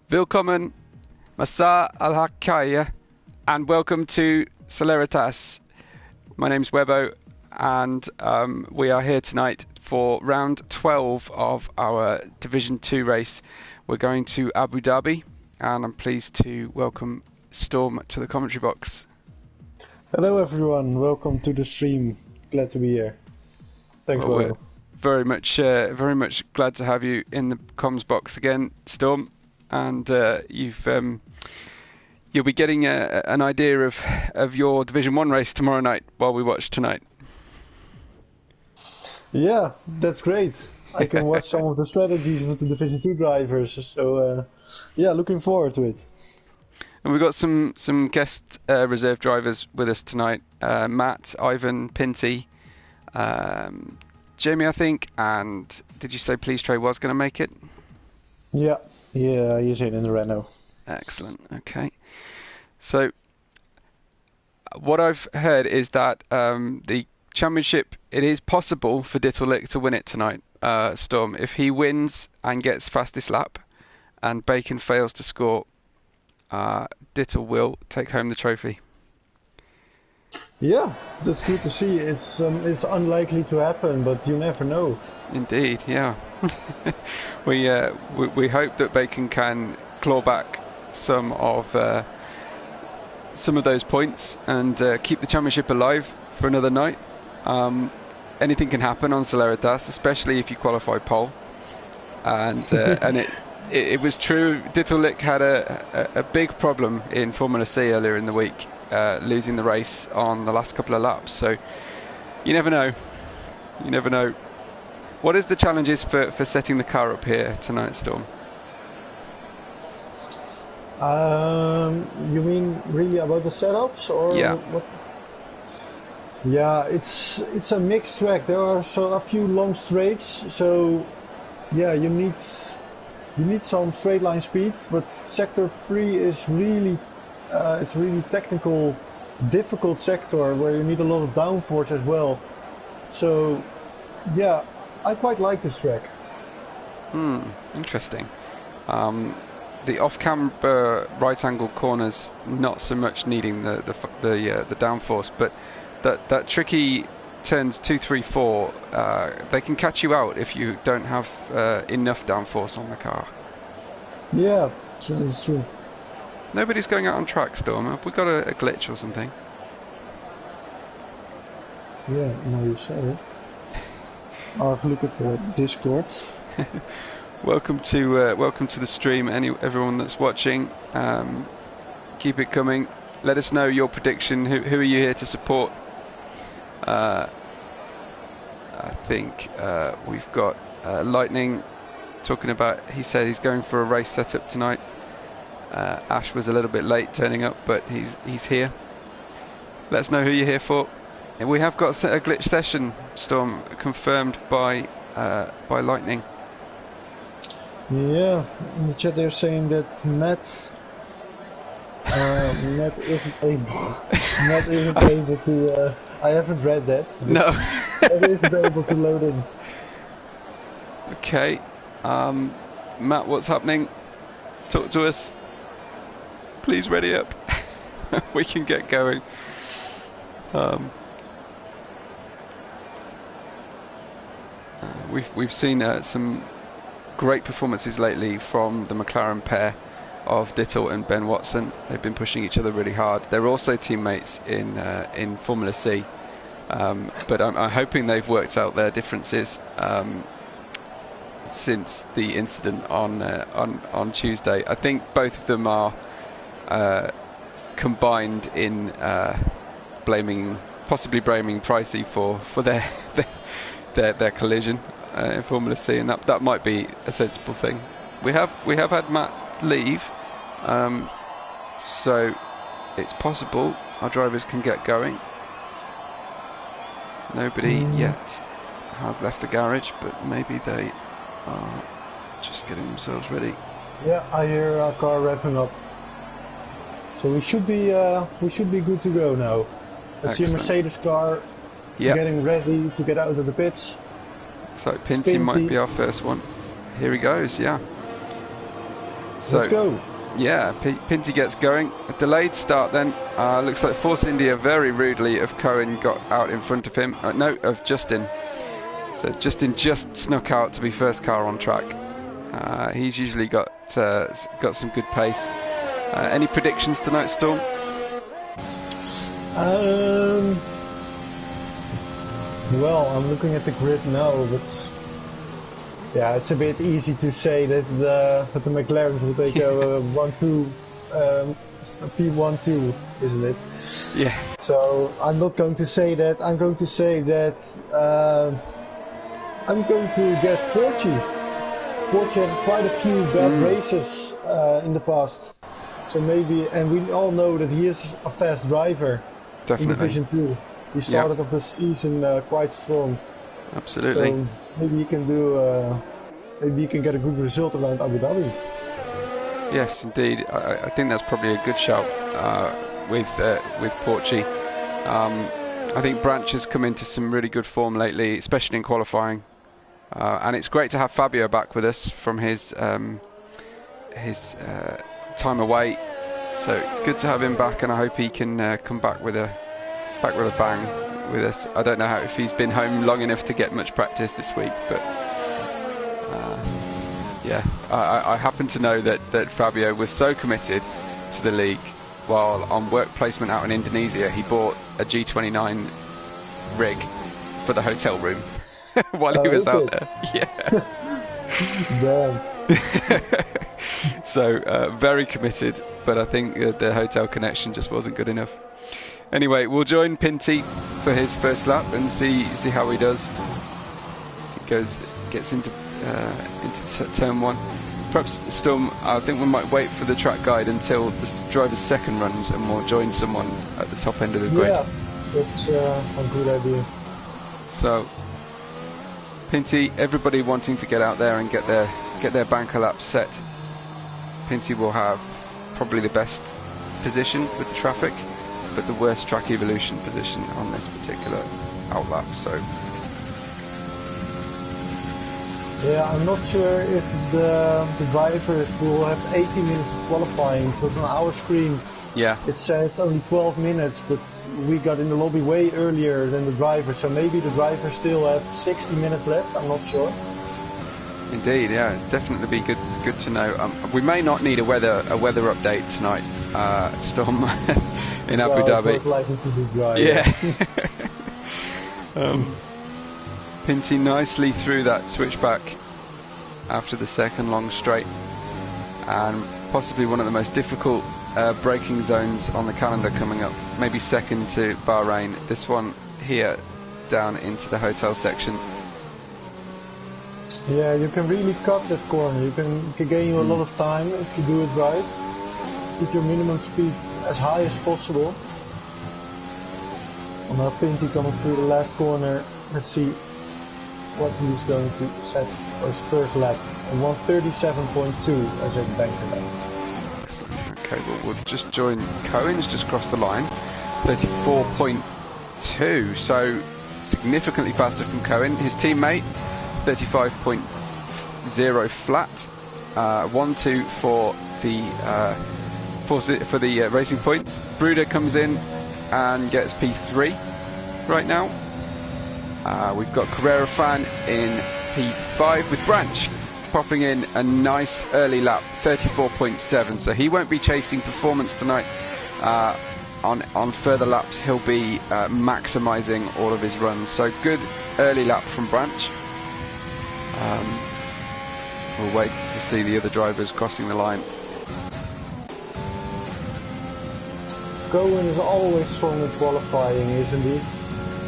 Willkommen, Masa al-Hakaya, and welcome to Celeritas. My name's Webbo, and we are here tonight for round 12 of our Division 2 race. We're going to Abu Dhabi, and I'm pleased to welcome Storm to the commentary box. Hello everyone, welcome to the stream. Glad to be here. Thanks, well, Webbo. We're very much glad to have you in the comms box again, Storm. And you'll be getting an idea of your Division 1 race tomorrow night while we watch tonight. Yeah, that's great. I can watch some of the strategies of the Division 2 drivers. So, yeah, looking forward to it. And we've got some guest reserve drivers with us tonight. Matt, Ivan, Pinty, Jamie, I think. And did you say Please Trey was going to make it? Yeah, he's in the Renault. Excellent. Okay. So what I've heard is that the championship, it is possible for Dittellick to win it tonight, Storm. If he wins and gets fastest lap and Bacon fails to score, Dittel will take home the trophy. Yeah, that's good to see. It's unlikely to happen, but you never know. Indeed, yeah. we hope that Bacon can claw back some of those points and keep the championship alive for another night. Anything can happen on Celeritas, especially if you qualify pole. And it was true. Dittellick had a big problem in Formula C earlier in the week, losing the race on the last couple of laps. So you never know. You never know. What is the challenges for setting the car up here tonight, Storm? You mean really about the setups or yeah. What? Yeah, it's a mixed track. There are a few long straights, so yeah, you need some straight line speed. But sector 3 is really it's really technical, difficult sector where you need a lot of downforce as well. So yeah, I quite like this track. Interesting. The off-camber right-angle corners not so much needing the downforce, but that tricky turns 2, 3, 4. They can catch you out if you don't have enough downforce on the car. Yeah, it's true. Nobody's going out on track, Storm. Have we got a glitch or something? Yeah, now you said it. I'll have a look at the Discord. Welcome to the stream, everyone that's watching. Keep it coming. Let us know your prediction. Who are you here to support? I think we've got Lightning talking about. He said he's going for a race setup tonight. Ash was a little bit late turning up, but he's here. Let us know who you're here for. And we have got a glitch session, Storm, confirmed by Lightning. Yeah, in the chat they're saying that Matt isn't able to. I haven't read that. No. Matt isn't able to load in. Okay, Matt, what's happening? Talk to us. Please ready up. We can get going. We've seen some great performances lately from the McLaren pair of Dittel and Ben Watson. They've been pushing each other really hard. They're also teammates in Formula C, but I'm hoping they've worked out their differences since the incident on Tuesday. I think both of them are combined in possibly blaming Pricey for their collision in Formula C, and that might be a sensible thing. We have had Matt leave, so it's possible our drivers can get going. Nobody yet has left the garage, but maybe they are just getting themselves ready. Yeah, I hear our car revving up, so we should be good to go now. I see a Mercedes car getting ready to get out of the pits. So Pinty might be our first one. Here he goes, yeah. let's go. Yeah, Pinty gets going. A delayed start then. Looks like Force India very rudely of Cohen got out in front of him. No, of Justin. So Justin just snuck out to be first car on track. He's usually got some good pace. Any predictions tonight, Storm? Well, I'm looking at the grid now, but yeah, it's a bit easy to say that the McLaren will take a 1-2, a P1-2, isn't it? Yeah. So I'm not going to say that. I'm going to say that I'm going to guess Porsche. Porsche had quite a few bad races in the past. So maybe, and we all know that he is a fast driver. Definitely. In Division 2. He started off the season quite strong. Absolutely. So maybe he can do, maybe he can get a good result around Abu Dhabi. Yes, indeed. I think that's probably a good shout with Porsche. I think Branch has come into some really good form lately, especially in qualifying. And it's great to have Fabio back with us from his time away. So good to have him back, and I hope he can come back with a bang with us. I don't know if he's been home long enough to get much practice this week, but yeah, I happen to know that Fabio was so committed to the league while on work placement out in Indonesia. He bought a G29 rig for the hotel room while he was out there. Yeah. Damn. So very committed, but I think the hotel connection just wasn't good enough. Anyway, we'll join Pinty for his first lap and see how he does. He gets into turn one. Perhaps Storm, I think we might wait for the track guide until the driver's second runs, and we'll join someone at the top end of the grid. Yeah, that's a good idea. So, Pinty, everybody wanting to get out there and get their banker lap set. Pinty will have probably the best position with the traffic, but the worst track evolution position on this particular outlap. So yeah, I'm not sure if the drivers will have 80 minutes of qualifying, because on our screen it says only 12 minutes, but we got in the lobby way earlier than the drivers, so maybe the drivers still have 60 minutes left. I'm not sure. Indeed, yeah, definitely be good to know. We may not need a weather update tonight, Storm, in Abu Dhabi. It's likely to be dry. Yeah. Pinty nicely through that switchback after the second long straight, and possibly one of the most difficult braking zones on the calendar coming up. Maybe second to Bahrain. This one here down into the hotel section. Yeah, you can really cut that corner. You can gain you a lot of time if you do it right. Keep your minimum speed as high as possible. And now Pinty coming through the last corner. Let's see what he's going to set for his first lap. And 137.2 as a banker lap. Excellent. Okay, well, we'll just join Cohen's just crossed the line. 34.2, so significantly faster from Cohen. His teammate 35.0 flat. 1-2 for the racing points. Bruder comes in and gets P3 right now. We've got Carrera Fan in P5 with Branch popping in a nice early lap, 34.7. So he won't be chasing performance tonight. On further laps, he'll be maximising all of his runs. So good early lap from Branch. We'll wait to see the other drivers crossing the line. Cohen is always strong in qualifying, isn't he?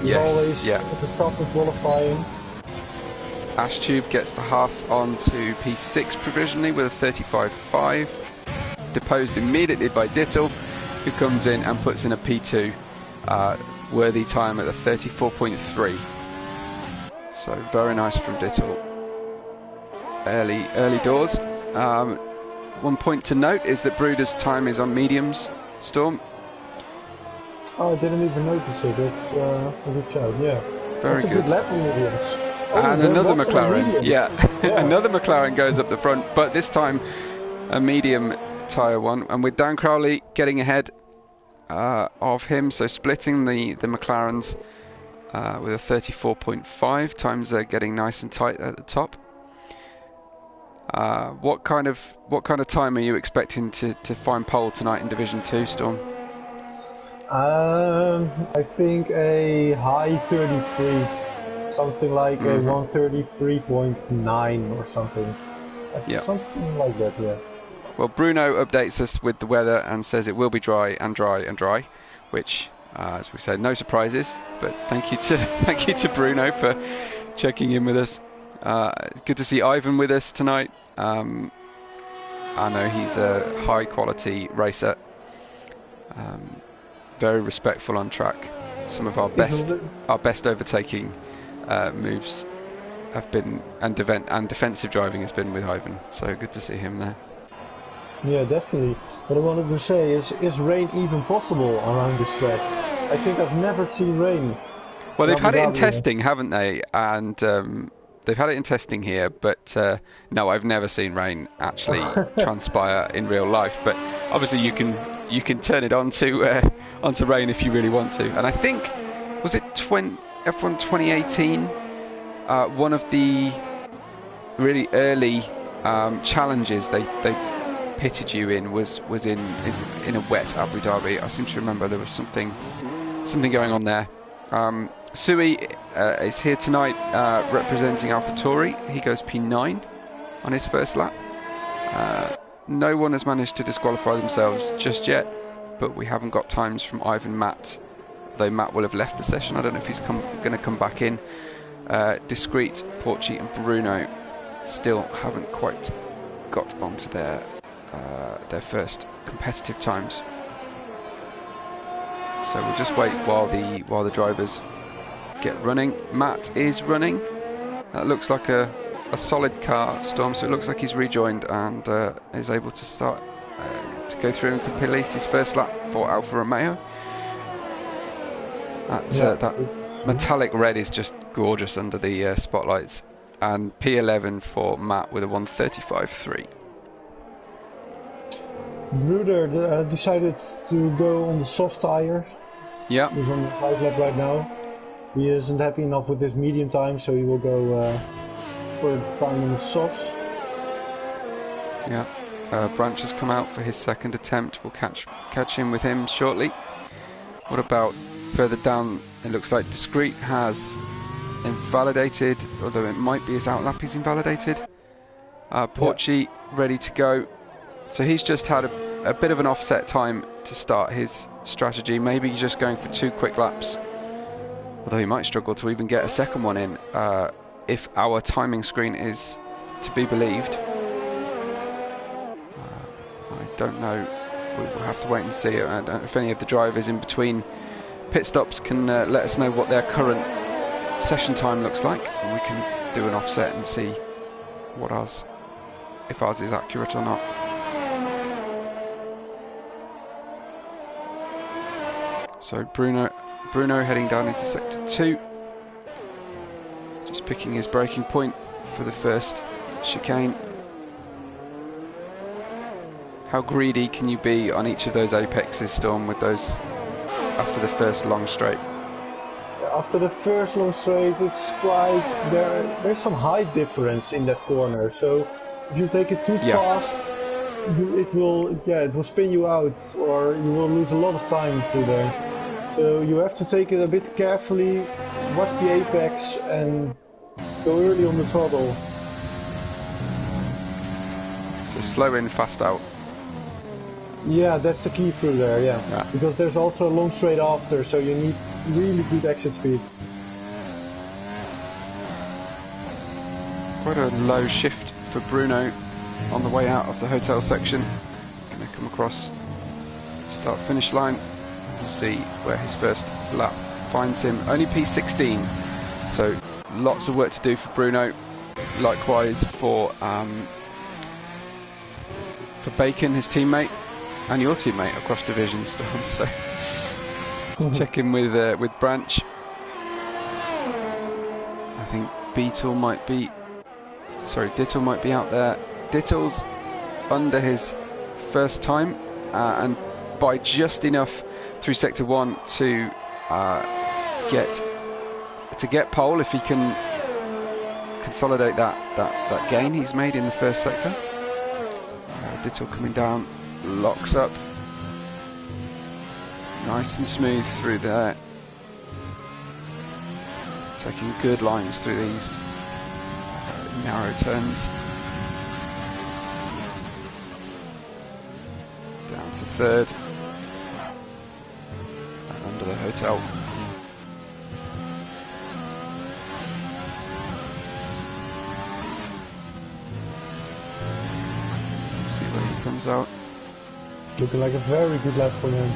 He's always at the top in qualifying. Ashtube gets the Haas on to P6 provisionally with a 35.5. Deposed immediately by Dittel, who comes in and puts in a P2 worthy time at a 34.3. So very nice from Dittel. Early doors. One point to note is that Bruder's time is on mediums, Storm. Oh, I didn't even notice it. That's a good shout, yeah. Very good. That's a good lap on mediums. And another McLaren, another McLaren goes up the front, but this time a medium tyre one, and with Dan Crowley getting ahead of him, so splitting the McLarens with a 34.5. Times are getting nice and tight at the top. What kind of time are you expecting to find pole tonight in Division 2, Storm? I think a high 33, something like a 133.9 or something. Yeah. Something like that, yeah. Well, Bruno updates us with the weather and says it will be dry and dry and dry, which, as we said, no surprises. But thank you to Bruno for checking in with us. Good to see Ivan with us tonight. I know he's a high quality racer. Very respectful on track. Some of our best overtaking moves have been, and defensive driving has been with Ivan. So good to see him there. Yeah, definitely. What I wanted to say is rain even possible around this track? I think I've never seen rain. Well, they've had it in testing, haven't they? And they've had it in testing here, but no, I've never seen rain actually transpire in real life. But obviously, you can turn it onto rain if you really want to. And I think, was it F1 2018? One of the really early challenges they pitted you in was in a wet Abu Dhabi. I seem to remember there was something going on there. Sui is here tonight representing AlphaTauri. He goes P9 on his first lap. No one has managed to disqualify themselves just yet, but we haven't got times from Ivan, Matt, though Matt will have left the session. I don't know if he's going to come back in. Discreet, Porci and Bruno still haven't quite got onto their first competitive times. So we'll just wait while the drivers get running. Matt is running. That looks like a solid car, Storm, so it looks like he's rejoined and is able to start to go through and complete his first lap for Alfa Romeo. That metallic red is just gorgeous under the spotlights. And P11 for Matt with a 135.3. Bruder decided to go on the soft tire. Yeah. He's on the side lap right now. He isn't happy enough with his medium time, so he will go for the time on the softs. Yeah. Branch has come out for his second attempt. We'll catch in with him shortly. What about further down? It looks like Discreet has invalidated, although it might be his outlap he's invalidated. Porci ready to go. So he's just had a bit of an offset time to start his strategy. Maybe he's just going for 2 quick laps. Although he might struggle to even get a second one in if our timing screen is to be believed. I don't know. We'll have to wait and see. I don't know if any of the drivers in between pit stops can let us know what their current session time looks like, and we can do an offset and see if ours is accurate or not. So Bruno heading down into sector 2, just picking his braking point for the first chicane. How greedy can you be on each of those apexes, Storm, with those after the first long straight? After the first long straight, it's like there's some height difference in that corner. So if you take it too fast, it will spin you out, or you will lose a lot of time through there. So you have to take it a bit carefully, watch the apex, and go early on the throttle. So slow in, fast out. Yeah, that's the key through there, yeah. Because there's also a long straight after, so you need really good exit speed. Quite a low shift for Bruno on the way out of the hotel section. He's going to come across start-finish line. We'll see where his first lap finds him. Only P16, so lots of work to do for Bruno. Likewise for Bacon, his teammate, and your teammate across divisions. So let's check in with Branch. I think Dittel might be out there. Dittles under his first time, and by just enough through sector 1 to get pole if he can consolidate that gain he's made in the first sector. Dittel coming down, locks up, nice and smooth through there, taking good lines through these narrow turns. Down to third, and under the hotel. See where he comes out. Looking like a very good lap for him.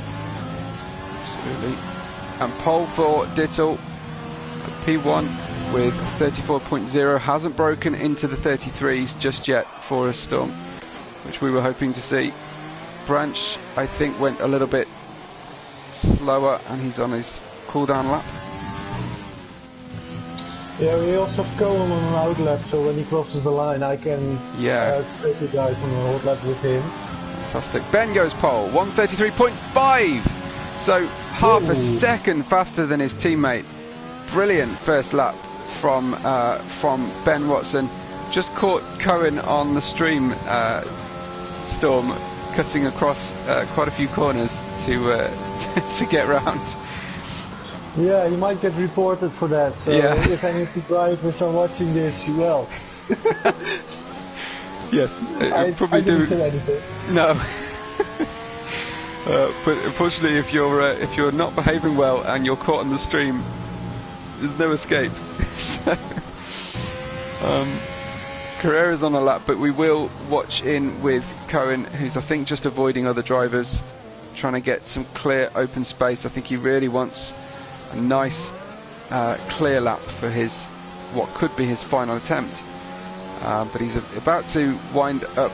Absolutely. And pole for Dittel, P1 with 34.0, hasn't broken into the 33s just yet for a Storm, which we were hoping to see. Branch, I think, went a little bit slower, and he's on his cool-down lap. Yeah, we also have Cohen on an out lap, so when he crosses the line, I can take the guy from an out lap with him. Fantastic. Ben goes pole, 1:33.5, so half a second faster than his teammate. Brilliant first lap from Ben Watson. Just caught Cohen on the stream, Storm, cutting across quite a few corners to get round. Yeah, he might get reported for that. So if any of the drivers are watching this, well. Yes, I didn't say anything. No. But unfortunately, if you're not behaving well and you're caught on the stream, there's no escape. So, Carrera's on a lap, but we will watch in with Cohen, who's I think just avoiding other drivers, trying to get some clear open space. I think he really wants a nice clear lap for his what could be his final attempt, but he's about to wind up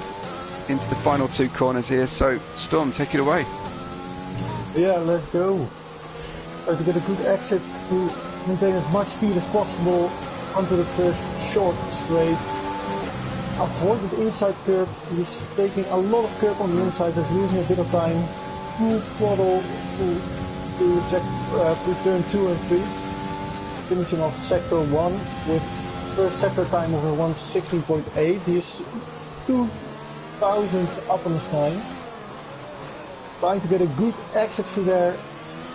into the final two corners here. So Storm, take it away. Yeah, let's go. Try to get a good exit to maintain as much speed as possible onto the first short straight. Avoid the inside curb. He's taking a lot of curb on the inside, that's losing a bit of time. Full throttle to turn 2 and 3. Finishing off sector 1 with first sector time over 1:16.8. He's 2,000 up on his time. Trying to get a good exit through there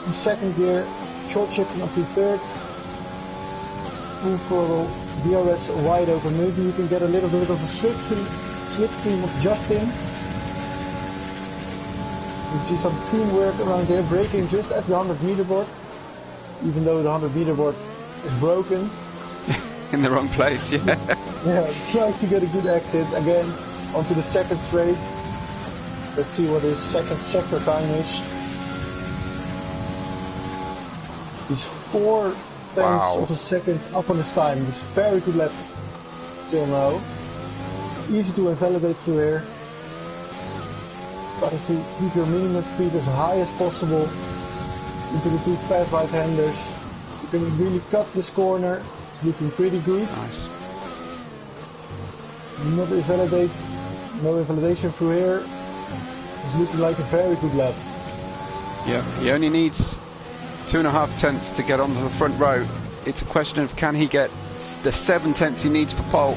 in second gear, short shifting up to third. Full throttle, DRS wide open. Maybe you can get a little bit of a slipstream of Justin. You see some teamwork around there, braking just at the 100 meter board, even though the 100 meter board is broken. In the wrong place, yeah. Yeah, trying to get a good exit again onto the second straight. Let's see what his second sector time is. He's 4/10 of a second up on his time. It's very good lap till now. Easy to invalidate through here. Try to keep your minimum speed as high as possible into the two fast right-handers. You can really cut this corner. It's looking pretty good. Nice. No invalidation through here. It's looking like a very good lap. Yeah, he only needs 2.5 tenths to get onto the front row. It's a question of can he get the 7 tenths he needs for pole.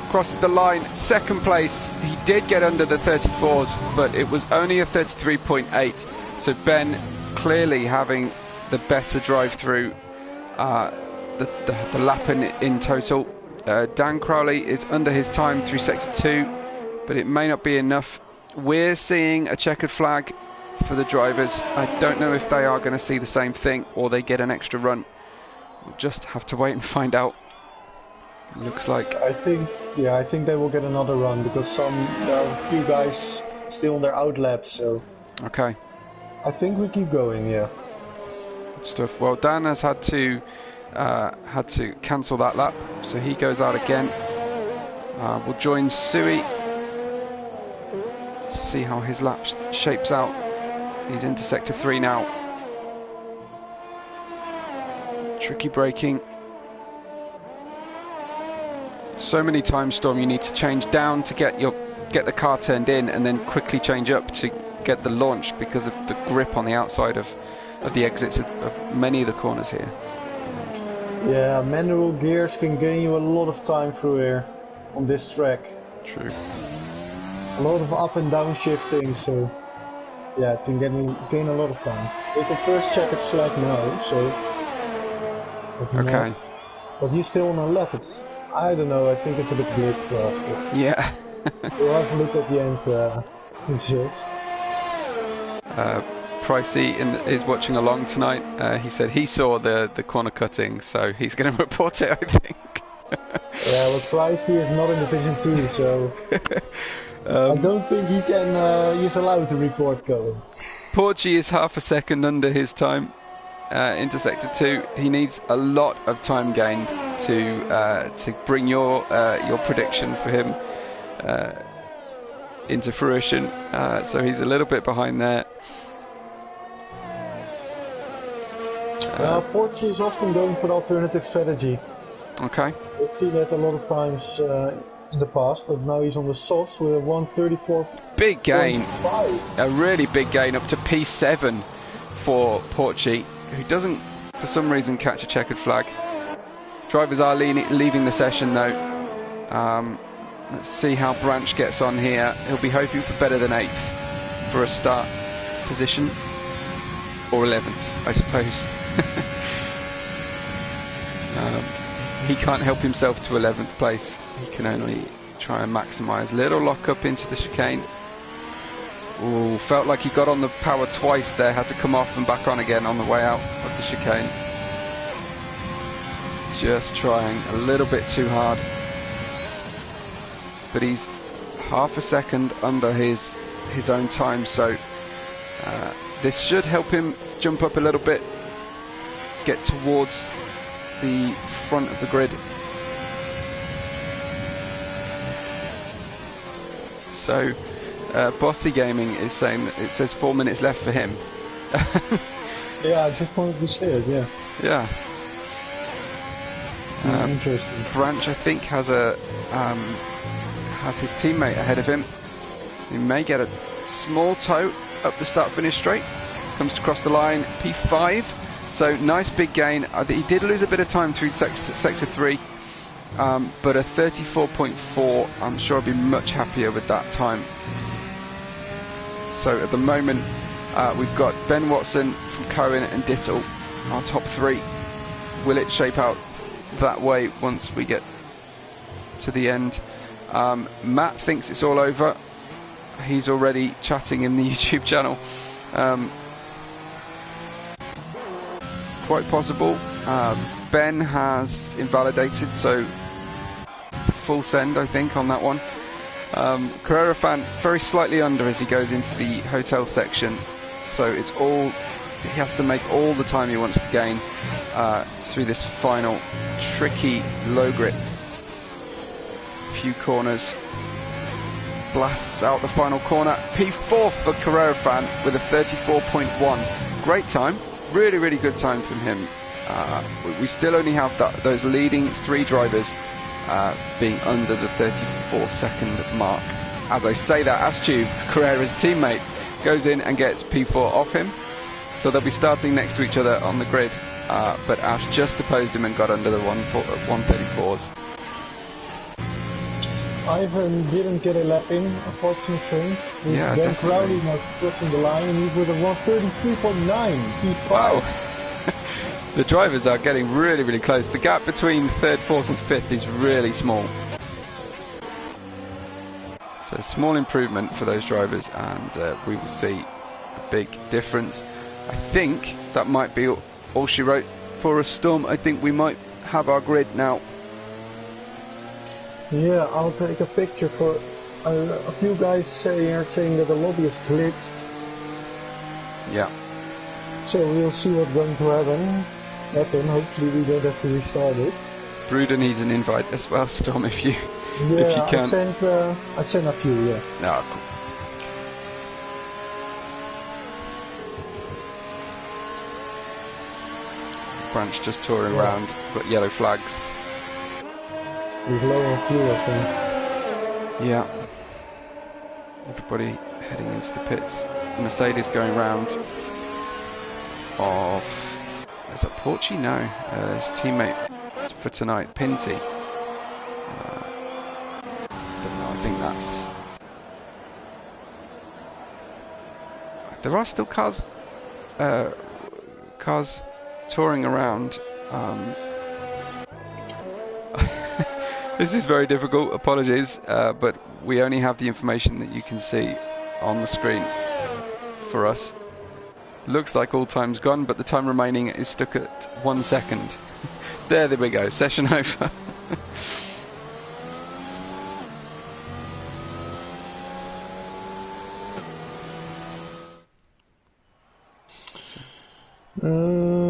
Crosses the line, second place. He did get under the 34s, but it was only a 33.8. So Ben clearly having the better drive through the lap in total. Dan Crowley is under his time through sector 2, but it may not be enough. We're seeing a checkered flag for the drivers. I don't know if they are going to see the same thing or they get an extra run. We'll just have to wait and find out. It looks like I think they will get another run because there are a few guys still on their out laps, so okay. I think we keep going, yeah. Good stuff. Well, Dan has had to cancel that lap, so he goes out again. We'll join Sui. See how his lap shapes out. He's into sector 3 now. Tricky braking. So many times, Storm, you need to change down to get your get the car turned in and then quickly change up to get the launch because of the grip on the outside of the exits of many of the corners here. Yeah, manual gears can gain you a lot of time through here on this track. True. A lot of up and down shifting, so yeah, it can gain a lot of time. We can first check its flag now, so... Okay. But he's still on 11th. I don't know, I think it's a bit glitched also. Yeah. We'll have a look at the end results. Pricey is watching along tonight. He said he saw the corner cutting, so he's going to report it, I think. Yeah, well, Pricey is not in Division 2, so I don't think he's allowed to report going. Porchy is half a second under his time into Sector 2. He needs a lot of time gained to bring your prediction for him into fruition. So he's a little bit behind there. Porchy is often going for the alternative strategy. Okay. We've seen that a lot of times in the past, but now he's on the softs with a 134. Big gain. A really big gain up to P7 for Porchy, who doesn't, for some reason, catch a checkered flag. Drivers are leaving the session though. Let's see how Branch gets on here. He'll be hoping for better than 8th for a start position. Or 11th, I suppose. He can't help himself to 11th place. He can only try and maximise. Little lock up into the chicane. Ooh, felt like he got on the power twice there. Had to come off and back on again on the way out of the chicane. Just trying a little bit too hard. But he's half a second under his own time, so this should help him jump up a little bit, get towards the front of the grid. So Bossy Gaming is saying that it says 4 minutes left for him. Yeah, I just wanted to say it, yeah. Yeah. Interesting. Branch, I think, has his teammate ahead of him. He may get a small tow up the start-finish straight. Comes to cross the line, P5. So nice big gain. He did lose a bit of time through sector 3, but a 34.4. I'm sure I'd be much happier with that time. So at the moment, we've got Ben Watson from Cohen and Dittle, our top 3. Will it shape out that way once we get to the end? Matt thinks it's all over. He's already chatting in the YouTube channel. Quite possible. Ben has invalidated, so full send, I think, on that one. Carrera fan very slightly under as he goes into the hotel section, so it's all, he has to make all the time he wants to gain through this final tricky low grip. Few corners. Blasts out the final corner. P4 for Carrera fan with a 34.1. Great time. Really, really good time from him. We still only have those leading 3 drivers being under the 34-second mark. As I say that, Astube, Carrera's teammate, goes in and gets P4 off him. So they'll be starting next to each other on the grid. But Ash just opposed him and got under the 134s. Ivan didn't get a lap in, unfortunately. Yeah, Ben definitely. Crowley now crossing the line, and he's with a 133.9. P5. Wow. The drivers are getting really, really close. The gap between 3rd, 4th and 5th is really small. So small improvement for those drivers, and we will see a big difference. I think that might be all she wrote for a Storm. I think we might have our grid now. Yeah, I'll take a picture for a few guys saying that the lobby is glitched. Yeah. So we'll see what's going to happen. Hopefully we don't have to restart it. Bruder needs an invite as well, Storm, if you can. I sent a few, yeah. No, cool. Branch just touring around, got yellow flags. He's low on fuel, I think. Yeah. Everybody heading into the pits. Mercedes going round of, is that Porchy? No, his teammate for tonight, Pinty. But no, I think that's, there are still cars touring around. This is very difficult, apologies, but we only have the information that you can see on the screen for us. Looks like all time's gone, but the time remaining is stuck at 1 second. There we go, session over.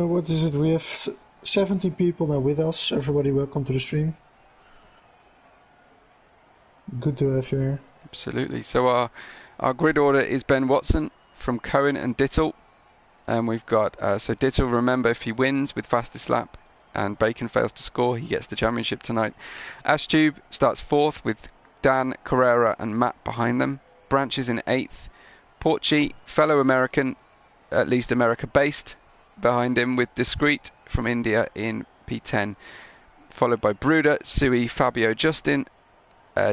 What is it? We have 70 people now with us. Everybody, welcome to the stream. Good to have you here. Absolutely. So our grid order is Ben Watson from Cohen and Dittle. And we've got, so Dittle, remember, if he wins with fastest lap and Bacon fails to score, he gets the championship tonight. Ashtube starts 4th with Dan, Carrera and Matt behind them. Branch is in 8th. Porchy, fellow American, at least America-based, behind him with Discreet from India in P10. Followed by Bruder, Sui, Fabio, Justin,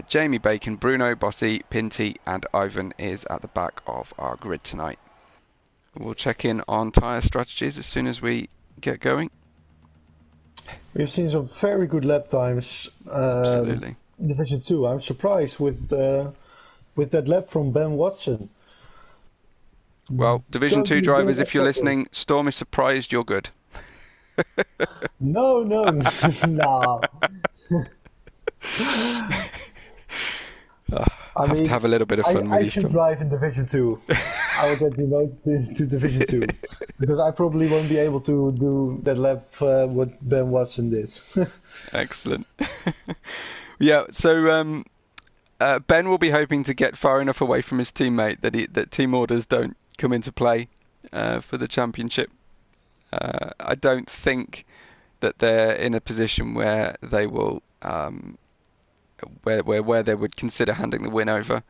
Jamie, Bacon, Bruno, Bossy, Pinty and Ivan is at the back of our grid tonight. We'll check in on tyre strategies as soon as we get going. We've seen some very good lap times. Absolutely. In Division 2. I'm surprised with that lap from Ben Watson. Well, Division 2 drivers, if you're listening, Storm is surprised you're good. No, nah. I have to have a little bit of fun with you, I should Storm. drive in Division 2. I will get demoted to Division 2 because I probably won't be able to do that lap what Ben Watson did. Excellent. Yeah, so Ben will be hoping to get far enough away from his teammate that team orders don't come into play for the championship. I don't think that they're in a position where they will where they would consider handing the win over.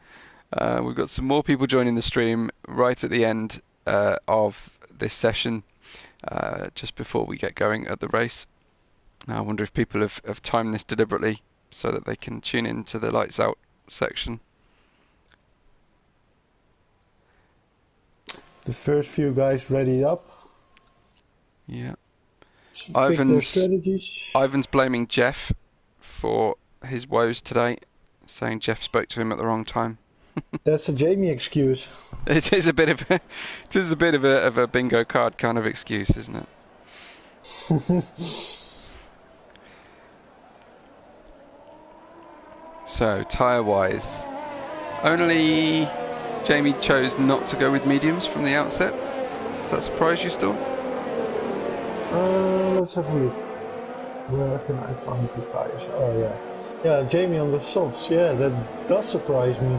We've got some more people joining the stream right at the end of this session, just before we get going at the race. I wonder if people have timed this deliberately so that they can tune into the lights out section. The first few guys ready up. Yeah. Strategies. Ivan's blaming Jeff for his woes today, saying Jeff spoke to him at the wrong time. That's a Jamie excuse. It is a bit of a bingo card kind of excuse, isn't it? So tyre wise, only Jamie chose not to go with mediums from the outset. Does that surprise you, Storm? Let's have a look. Where can I find the tires? Oh yeah. Yeah, Jamie on the softs. Yeah, that does surprise me.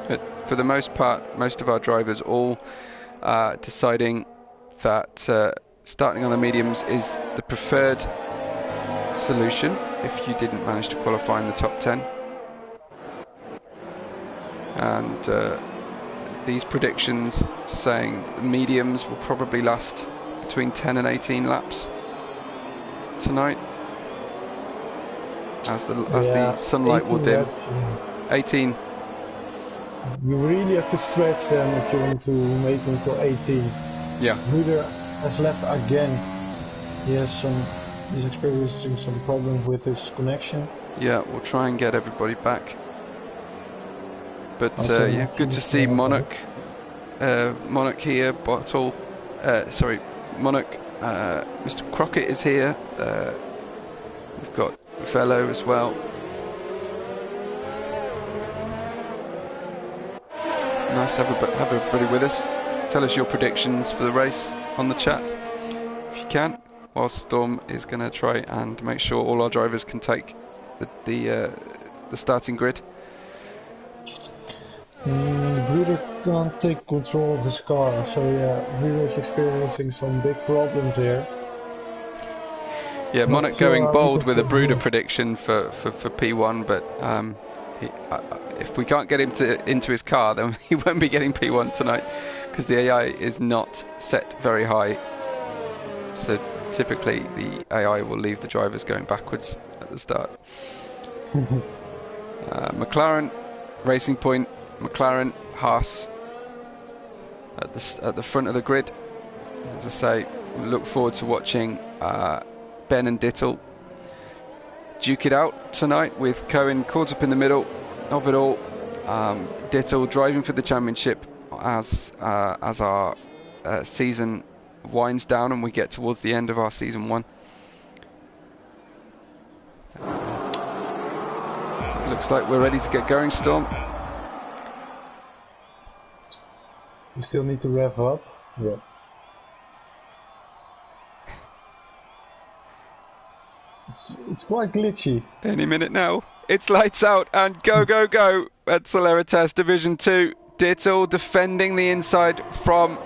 But for the most part, most of our drivers all deciding that starting on the mediums is the preferred solution if you didn't manage to qualify in the top 10. And these predictions saying the mediums will probably last between 10 and 18 laps tonight, as the sunlight will dim. Laps, yeah. 18. You really have to stretch them if you want to make them to 18. Yeah. Ruder has left again. He's experiencing some problems with his connection. Yeah, we'll try and get everybody back. But yeah, good to see Monarch here, Bottle, Monarch, Mr. Crockett is here. We've got Velo as well. Nice to have everybody with us. Tell us your predictions for the race on the chat, if you can, whilst Storm is going to try and make sure all our drivers can take the starting grid. Bruder can't take control of his car, so yeah, Bruder is experiencing some big problems here. Yeah, Monarch going bold with a Bruder prediction for P1, but If we can't get him into his car, then he won't be getting P1 tonight, because the AI is not set very high. So typically the AI will leave the drivers going backwards at the start. McLaren, Racing Point, McLaren, Haas at the front of the grid. As I say, we look forward to watching Ben and Dittel duke it out tonight, with Cohen caught up in the middle of it all. Dittel driving for the championship as our season winds down and we get towards the end of our season 1. Looks like we're ready to get going, Storm. We still need to rev up. Yeah. It's quite glitchy. Any minute now. It's lights out and go, go, go at Celeritas Division 2. Dittel defending the inside from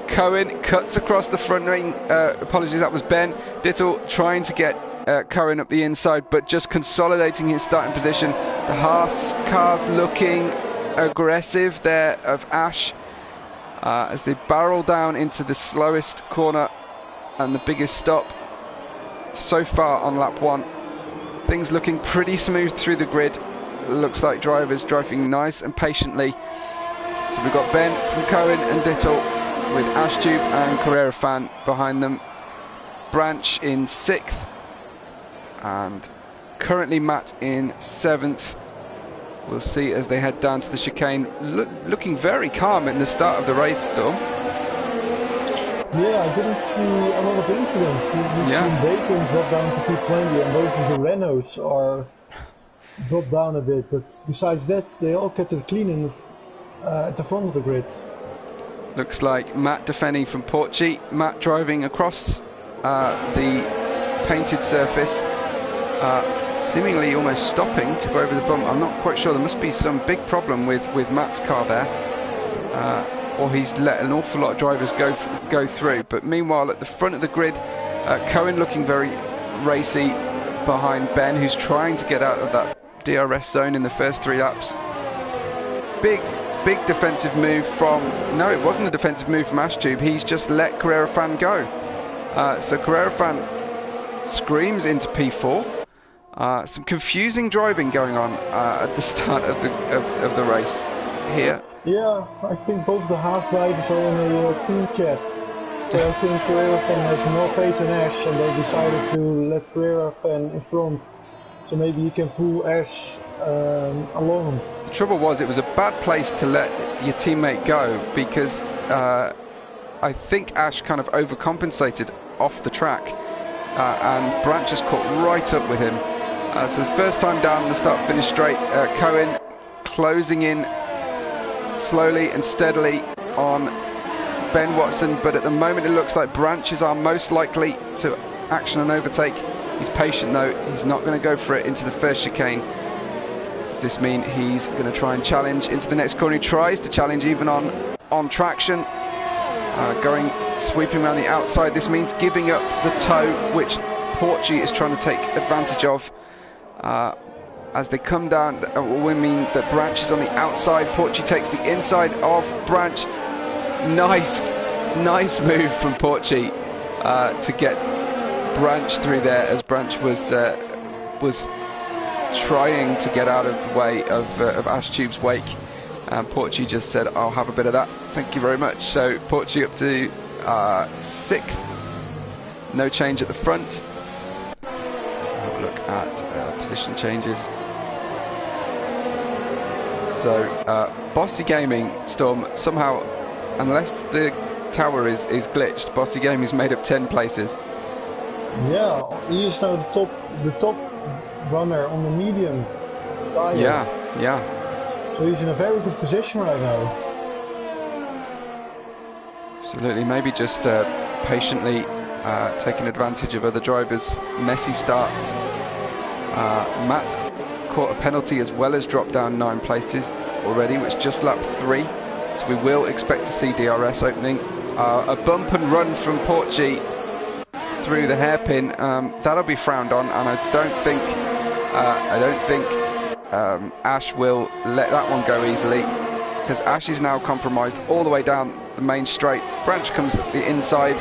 Cohen. Cuts across the front ring. Apologies, that was Ben. Dittel trying to get Cohen up the inside, but just consolidating his starting position. The Haas cars looking aggressive there of Ash as they barrel down into the slowest corner and the biggest stop so far on lap 1. Things looking pretty smooth through the grid. Looks like drivers driving nice and patiently. So we've got Ben from Cohen and Dittel with Ashtube and Carrera Fan behind them. Branch in 6th and currently Matt in 7th. We'll see as they head down to the chicane. Looking very calm in the start of the race, Storm. Yeah, I didn't see a lot of incidents. We've seen Bacon drop down to P20 and both of the Renaults are dropped down a bit, but besides that they all kept it clean at the front of the grid. Looks like Matt defending from Porchy. Matt driving across the painted surface, seemingly almost stopping to go over the bump. I'm not quite sure. There must be some big problem with Matt's car there. Or he's let an awful lot of drivers go through. But meanwhile, at the front of the grid, Cohen looking very racy behind Ben, who's trying to get out of that DRS zone in the first 3 laps. Big defensive move from... No, it wasn't a defensive move from Ashtube. He's just let Carrera Fan go. So Carrera Fan screams into P4. Some confusing driving going on at the start of the race here. Yeah, I think both the Haas drivers are in a team chat. So I think Carrera Fan has more pace than Ash, and they decided to let Carrera Fan in front, so maybe he can pull Ash along. The trouble was, it was a bad place to let your teammate go, because I think Ash kind of overcompensated off the track, and Branch just caught right up with him. So the first time down the start-finish straight, Cohen closing in slowly and steadily on Ben Watson, but at the moment it looks like Branch is our most likely to action and overtake. He's patient though, he's not going to go for it into the first chicane. Does this mean he's going to try and challenge into the next corner? He tries to challenge even on traction, sweeping around the outside. This means giving up the toe, which Porchy is trying to take advantage of. As they come down, we mean that Branch is on the outside. Porchy takes the inside of Branch. Nice move from Porchy to get Branch through there, as Branch was trying to get out of the way of Ashtube's wake, and Porchy just said, "I'll have a bit of that, thank you very much." So Porchy up to 6th, no change at the front. Have a look at position changes. So Bossy Gaming, Storm, somehow, unless the tower is glitched, Bossy Gaming has made up 10 places. Yeah, he is now the top runner on the medium tire. Yeah. So he's in a very good position right now. Absolutely, maybe just patiently taking advantage of other drivers' messy starts. Matt's caught a penalty as well as dropped down 9 places already, which is just lap 3. So we will expect to see DRS opening. A bump and run from Porchy through the hairpin, that'll be frowned on, and I don't think Ash will let that one go easily, because Ash is now compromised all the way down the main straight. Branch comes at the inside.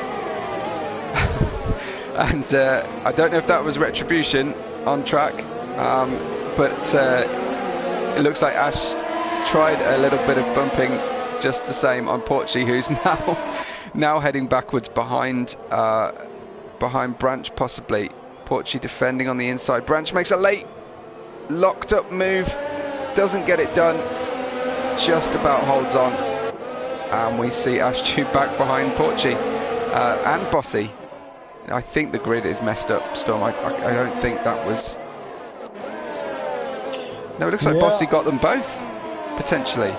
And I don't know if that was retribution on track, but it looks like Ash tried a little bit of bumping just the same on Porchy, who's now heading backwards behind Branch possibly. Porchy defending on the inside. Branch makes a late locked up move, doesn't get it done, just about holds on, and we see Ash Tube back behind Porchy and Bossy. I think the grid is messed up, Storm. I don't think that was... No, it looks like Bossy got them both, potentially.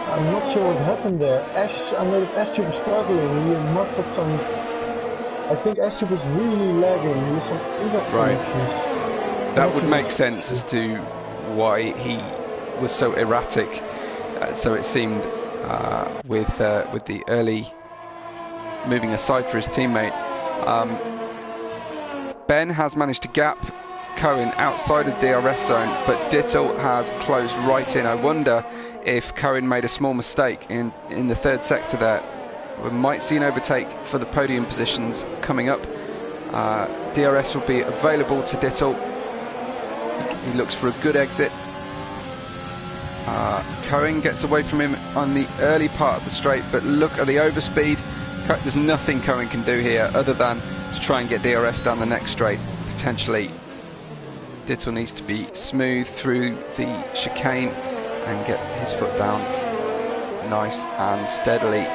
I'm not sure what happened there. I know that Ash Tube is struggling. He must have some... I think Ash Tube is really lagging. He has some internet connections. That would make sense as to why he was so erratic. So it seemed with the early moving aside for his teammate. Ben has managed to gap Cohen outside of DRS zone, but Dittel has closed right in. I wonder if Cohen made a small mistake in the third sector there. We might see an overtake for the podium positions coming up. DRS will be available to Dittel. He looks for a good exit. Cohen gets away from him on the early part of the straight, but look at the overspeed. There's nothing Cohen can do here other than to try and get DRS down the next straight, potentially. Dittel needs to be smooth through the chicane and get his foot down nice and steadily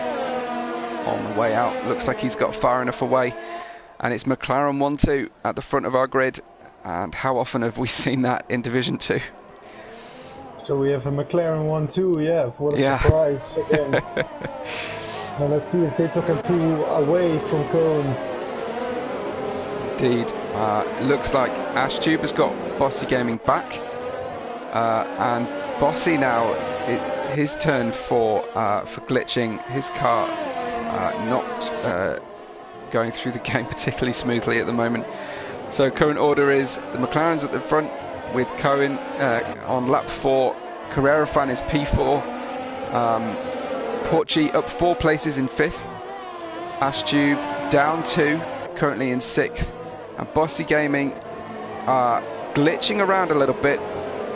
on the way out. Looks like he's got far enough away, and it's McLaren 1-2 at the front of our grid. And how often have we seen that in Division 2? So we have a McLaren 1-2, yeah, what a surprise again. Now let's see if Dittel can pull away from Cohen. Indeed. Looks like Ash Tube has got Bossy Gaming back. And Bossy now, his turn for glitching. His car not going through the game particularly smoothly at the moment. So current order is the McLaren's at the front with Cohen on lap 4. Carrera Fan is P4. Porchy up 4 places in 5th. Ash Tube down 2, currently in 6th. And Bossy Gaming are glitching around a little bit,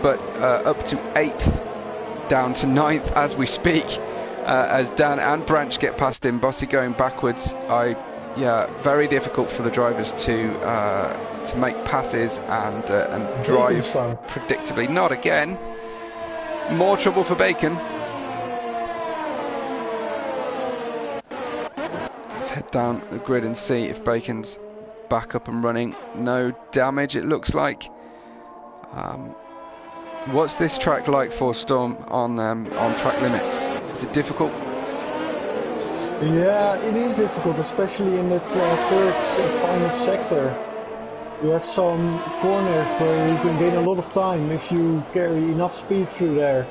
but up to 8th, down to 9th as we speak. As Dan and Branch get past him, Bossy going backwards. Very difficult for the drivers to make passes and drive predictably. Not again. More trouble for Bacon. Let's head down the grid and see if Bacon's back up and running. No damage, it looks like. What's this track like for Storm on track limits? Is it difficult? Yeah, it is difficult, especially in that third final sector. You have some corners where you can gain a lot of time if you carry enough speed through there.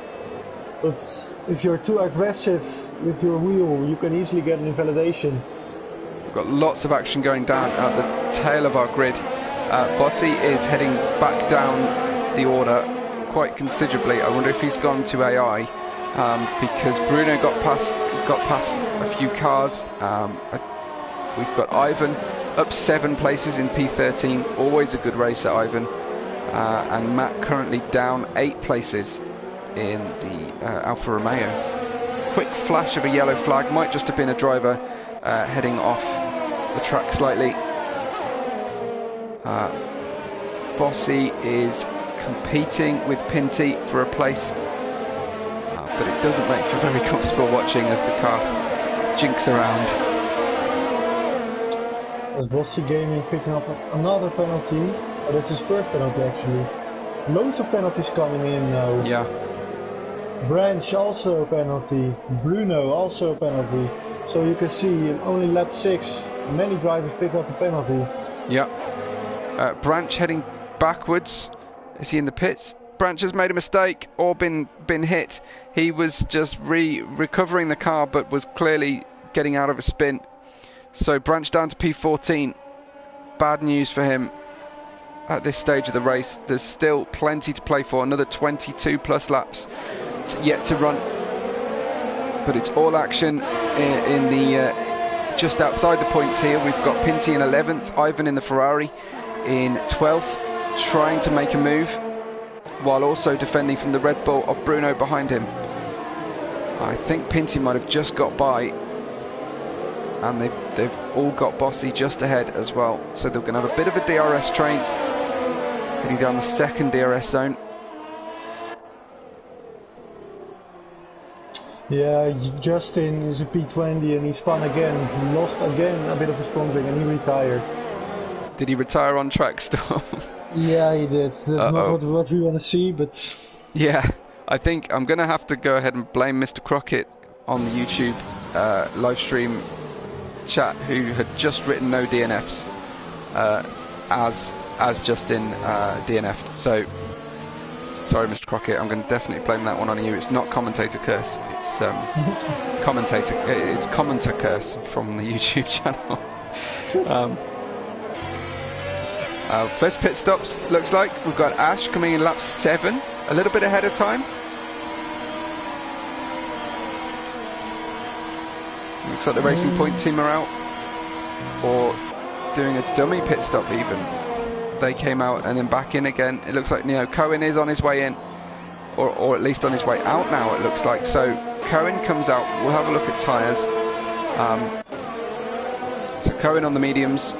But if you're too aggressive with your wheel, you can easily get an invalidation. We've got lots of action going down at the tail of our grid. Bossy is heading back down the order quite considerably. I wonder if he's gone to AI because Bruno got past a few cars. We've got Ivan up 7 places in P13, always a good racer, Ivan. And Matt currently down 8 places in the Alfa Romeo. Quick flash of a yellow flag, might just have been a driver heading off the track slightly. Bossy is competing with Pinty for a place, but it doesn't make for very comfortable watching as the car jinks around. As Bossy Gaming picking up another penalty, that's his first penalty actually. Loads of penalties coming in now. Yeah. Branch also a penalty, Bruno also a penalty. So you can see in only lap 6, many drivers pick up a penalty. Yeah. Branch heading backwards. Is he in the pits? Branch has made a mistake or been hit. He was just recovering the car, but was clearly getting out of a spin. So Branch down to P14. Bad news for him. at this stage of the race. There's still plenty to play for, another 22 plus laps yet to run. But it's all action in the just outside the points here. We've got Pinty in 11th, Ivan in the Ferrari in 12th, trying to make a move while also defending from the Red Bull of Bruno behind him. I think Pinty might have just got by, and they've all got Bossy just ahead as well. So they're going to have a bit of a DRS train heading down the second DRS zone. Yeah, Justin is a P20 and he spun again. He lost again a bit of his front wing and he retired. Did he retire on track still? Yeah, he did. That's not what we want to see, but... Yeah, I think I'm going to have to go ahead and blame Mr. Crockett on the YouTube live stream chat, who had just written no DNFs as Justin DNF'd. So, sorry, Mr. Crockett, I'm going to definitely blame that one on you. It's not commentator curse. It's It's commenter curse from the YouTube channel. First pit stops, looks like we've got Ash coming in lap 7, a little bit ahead of time. Looks like the Racing Point team are out, or doing a dummy pit stop even. They came out and then back in again. It looks like Cohen is on his way in, or at least on his way out now, it looks like. So Cohen comes out, we'll have a look at tyres. So Cohen on the mediums.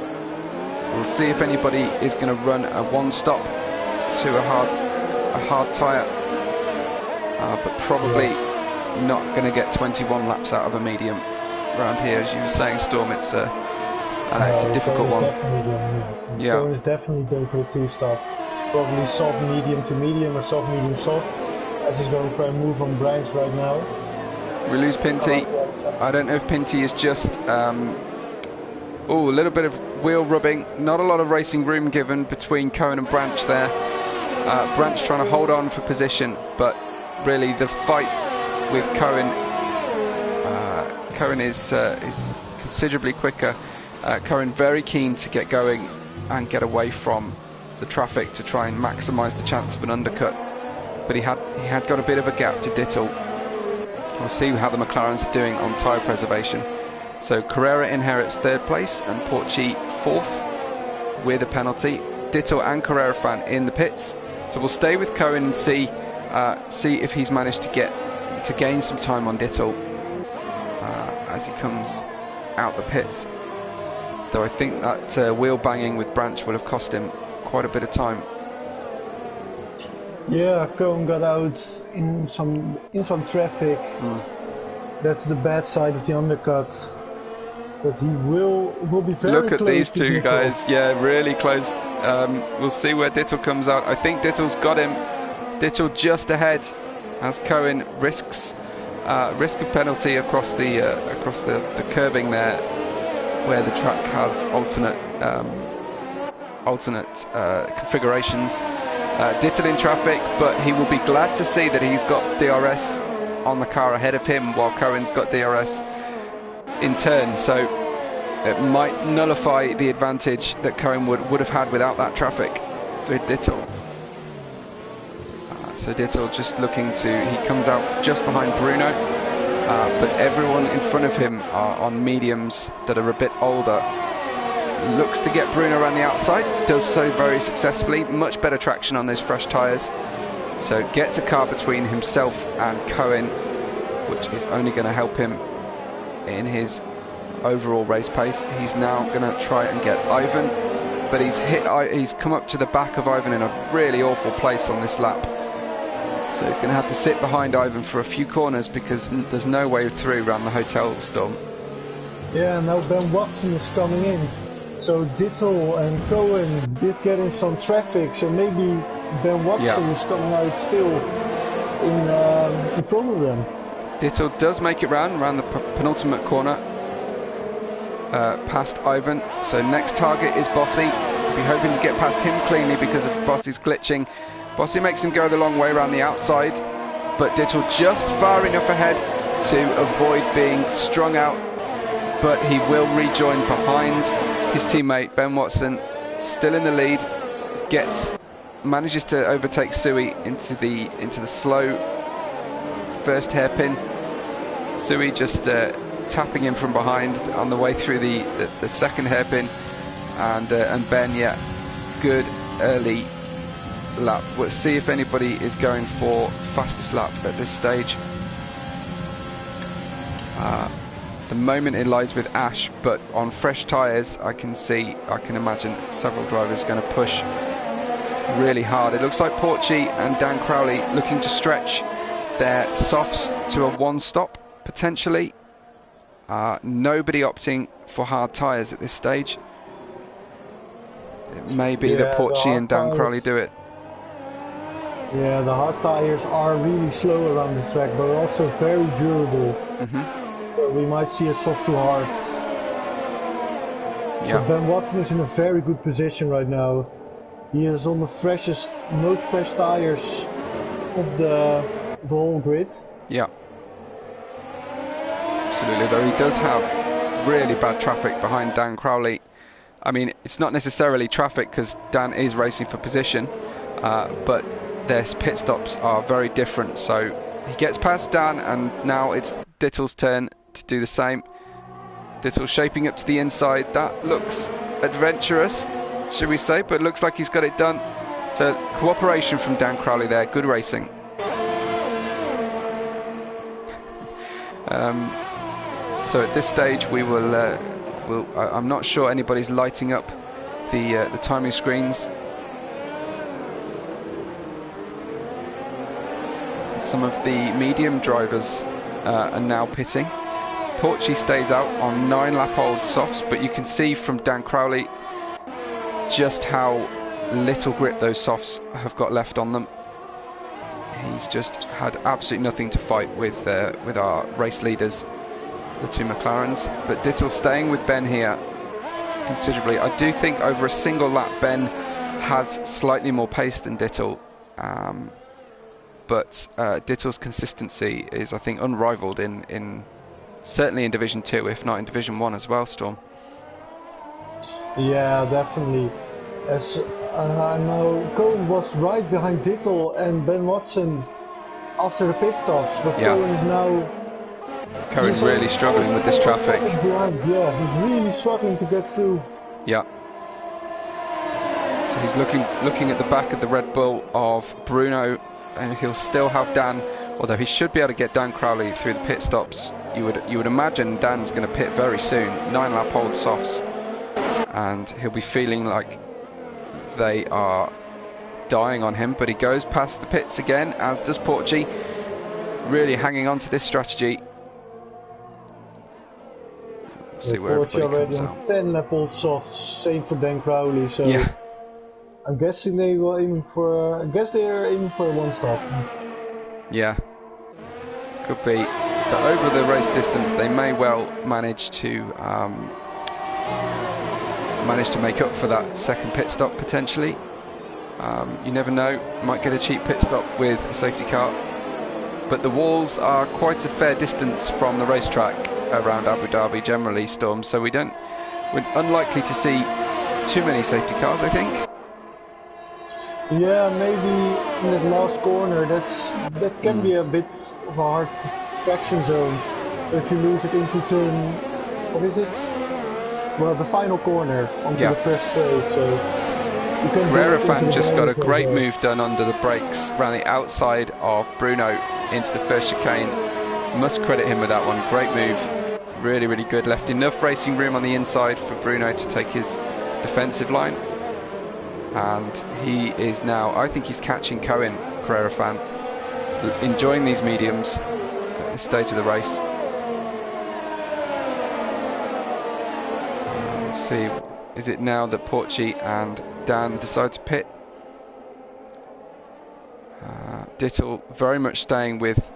We'll see if anybody is going to run a one stop to a hard tyre, but probably not going to get 21 laps out of a medium around here. As you were saying, Storm, it's a difficult one. Yeah. Cohen is definitely going for a two-stop. Probably soft medium to medium or soft medium soft. As he's going for a move on Branch right now. We lose Pinty. I don't know if Pinty is just a little bit of wheel rubbing. Not a lot of racing room given between Cohen and Branch there. Branch trying to hold on for position, but really the fight with Cohen. Cohen is considerably quicker. Cohen very keen to get going and get away from the traffic to try and maximise the chance of an undercut, but he had got a bit of a gap to Dittel. We'll see how the McLarens are doing on tyre preservation. So Carrera inherits 3rd place and Porci 4th with a penalty. Dittel and Carrera fan in the pits. So we'll stay with Cohen and see if he's managed to gain some time on Dittel as he comes out the pits. Though I think that wheel banging with Branch will have cost him quite a bit of time. Yeah, Cohen got out in some traffic. That's the bad side of the undercut. But he will be very Look at close these to two Dittel. guys, yeah, really close. We'll see where Dittel comes out. I think Dittel's got him. Dittel just ahead as Cohen risks risk of penalty across the curbing there, where the track has alternate configurations. Dittel in traffic, but he will be glad to see that he's got DRS on the car ahead of him, while Cohen's got DRS in turn. So it might nullify the advantage that Cohen would have had without that traffic for Dittel. So Dittel just looking he comes out just behind Bruno, but everyone in front of him are on mediums that are a bit older. Looks to get Bruno around the outside, does so very successfully, much better traction on those fresh tyres. So gets a car between himself and Cohen, which is only going to help him in his overall race pace. He's now going to try and get Ivan, but he's come up to the back of Ivan in a really awful place on this lap. So he's going to have to sit behind Ivan for a few corners because there's no way through around the hotel, Storm. Yeah, now Ben Watson is coming in. So Dittel and Cohen did get in some traffic, so maybe Ben Watson is coming out still in front of them. Dittel does make it round the penultimate corner, past Ivan. So next target is Bossy. We'll be hoping to get past him cleanly because of Bossy's glitching. Bossy makes him go the long way around the outside, but Dittel just far enough ahead to avoid being strung out, but he will rejoin behind his teammate Ben Watson, still in the lead, manages to overtake Sui into the slow first hairpin. Sui just tapping him from behind on the way through the second hairpin, and Ben, yeah, good early lap. Let's see if anybody is going for fastest lap at this stage. The moment it lies with Ash, but on fresh tyres I can imagine several drivers going to push really hard. It looks like Porchy and Dan Crowley looking to stretch their softs to a one stop potentially. Nobody opting for hard tyres at this stage. It may be that Porchy and Dan Crowley do it. Yeah, the hard tyres are really slow around the track, but also very durable. So we might see a soft to hard. Yeah. But Ben Watson is in a very good position right now. He is on the freshest, most fresh tyres of the whole grid. Yeah. Absolutely, though he does have really bad traffic behind Dan Crowley. I mean, it's not necessarily traffic because Dan is racing for position, but their pit stops are very different. So he gets past Dan, and now it's Dittle's turn to do the same. Dittle shaping up to the inside. That looks adventurous, should we say, but it looks like he's got it done. So cooperation from Dan Crowley there, good racing. So at this stage we will, I'm not sure anybody's lighting up the timing screens. Some of the medium drivers are now pitting. Porchy stays out on 9-lap-old softs, but you can see from Dan Crowley just how little grip those softs have got left on them. He's just had absolutely nothing to fight with our race leaders, the two McLarens. But Dittle staying with Ben here considerably. I do think over a single lap Ben has slightly more pace than Dittle, but Dittle's consistency is, I think, unrivaled in certainly in Division 2, if not in Division 1 as well, Storm. Yeah, definitely. As I know, Cohen was right behind Dittle and Ben Watson after the pit stops, but yeah. Cohen is now... Cohen's really struggling with this traffic. Yeah, he's really struggling to get through. Yeah. So he's looking at the back of the Red Bull of Bruno, and he'll still have Dan, although he should be able to get Dan Crowley through the pit stops. You would imagine Dan's going to pit very soon. 9-lap-old softs, and he'll be feeling like they are dying on him, but he goes past the pits again, as does Porchy, really hanging on to this strategy. Let's see where everybody comes out. 10-lap-old softs, same for Dan Crowley, so yeah. I'm guessing they were aiming for a one stop. Yeah, could be. But over the race distance, they may well manage to make up for that second pit stop potentially. You never know, might get a cheap pit stop with a safety car. But the walls are quite a fair distance from the racetrack around Abu Dhabi generally, Storm. So we're unlikely to see too many safety cars, I think. Yeah, maybe in that last corner, that can be a bit of a hard traction zone. If you lose it into turn, what is it? Well, the final corner onto the first straight, so you can... Rarefan just got a great move done under the brakes, around the outside of Bruno into the first chicane. Must credit him with that one, great move, really, really good. Left enough racing room on the inside for Bruno to take his defensive line. And he is now, I think he's catching Cohen, Carrera fan, enjoying these mediums at this stage of the race. Let's see, is it now that Porchy and Dan decide to pit? Dittle very much staying with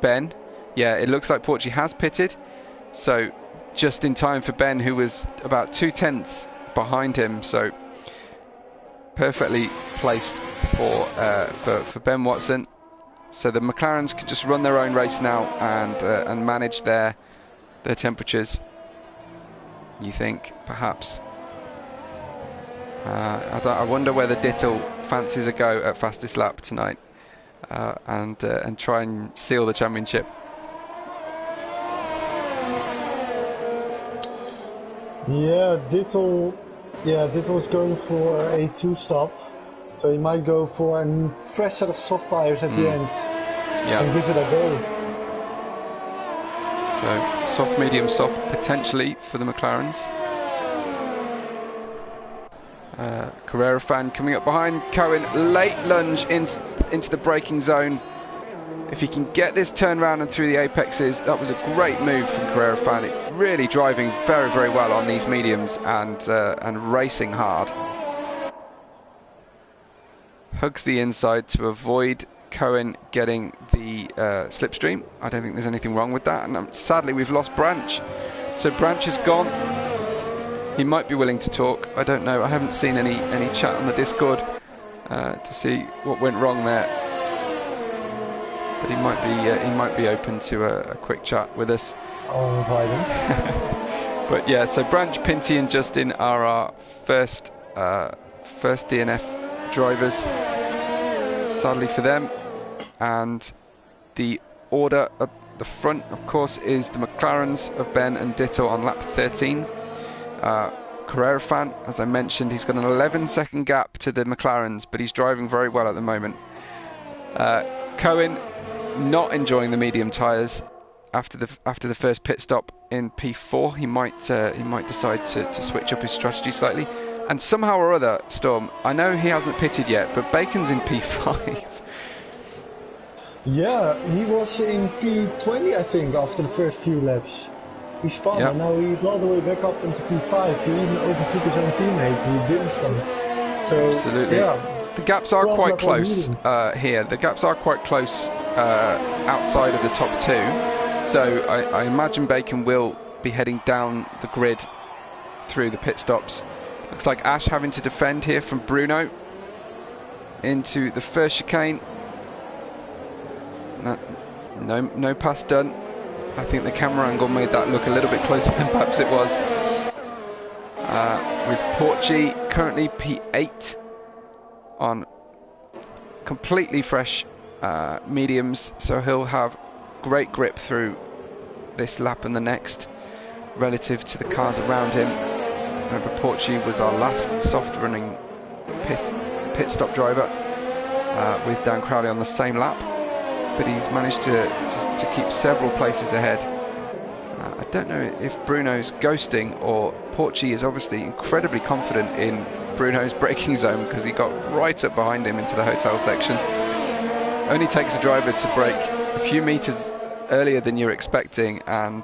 Ben. Yeah, it looks like Porchy has pitted, so just in time for Ben, who was about 2/10 behind him, so perfectly placed for Ben Watson. So the McLarens can just run their own race now and manage their temperatures. You think perhaps I wonder whether Dittel fancies a go at fastest lap tonight and try and seal the championship. Yeah, Dittel's going for a 2-stop, so he might go for a fresh set of soft tires at the end and give it a go. So soft, medium, soft potentially for the McLarens. Carrera fan coming up behind Cohen, late lunge into the braking zone. If he can get this turn round and through the apexes, that was a great move from Carrera fan. Really driving very, very well on these mediums and racing hard. Hugs the inside to avoid Cohen getting the slipstream. I don't think there's anything wrong with that. And sadly, we've lost Branch. So Branch is gone. He might be willing to talk. I don't know. I haven't seen any chat on the Discord to see what went wrong there. But he might be open to a quick chat with us. I'll invite him. But yeah, so Branch, Pinty, and Justin are our first DNF drivers. Sadly for them. And the order at the front, of course, is the McLarens of Ben and Ditto on lap 13. Carrera fan, as I mentioned, he's got an 11-second gap to the McLarens, but he's driving very well at the moment. Cohen not enjoying the medium tyres after the first pit stop in P4. He might decide to switch up his strategy slightly. And somehow or other, Storm, I know he hasn't pitted yet, but Bacon's in P5. Yeah, he was in P20, I think, after the first few laps. He spun, and now he's all the way back up into P5. He even overtook his own teammate who didn't spun. So, absolutely. Yeah, the gaps are quite close here. The gaps are quite close outside of the top two. So I imagine Bacon will be heading down the grid through the pit stops. Looks like Ash having to defend here from Bruno into the first chicane. No pass done. I think the camera angle made that look a little bit closer than perhaps it was. With Porchy currently P8 on completely fresh mediums, so he'll have great grip through this lap and the next relative to the cars around him. Remember, Porchy was our last soft running pit stop driver with Dan Crowley on the same lap, but he's managed to keep several places ahead. I don't know if Bruno's ghosting or Porchy is obviously incredibly confident in Bruno's braking zone, because he got right up behind him into the hotel section. Only takes a driver to brake a few meters earlier than you're expecting, and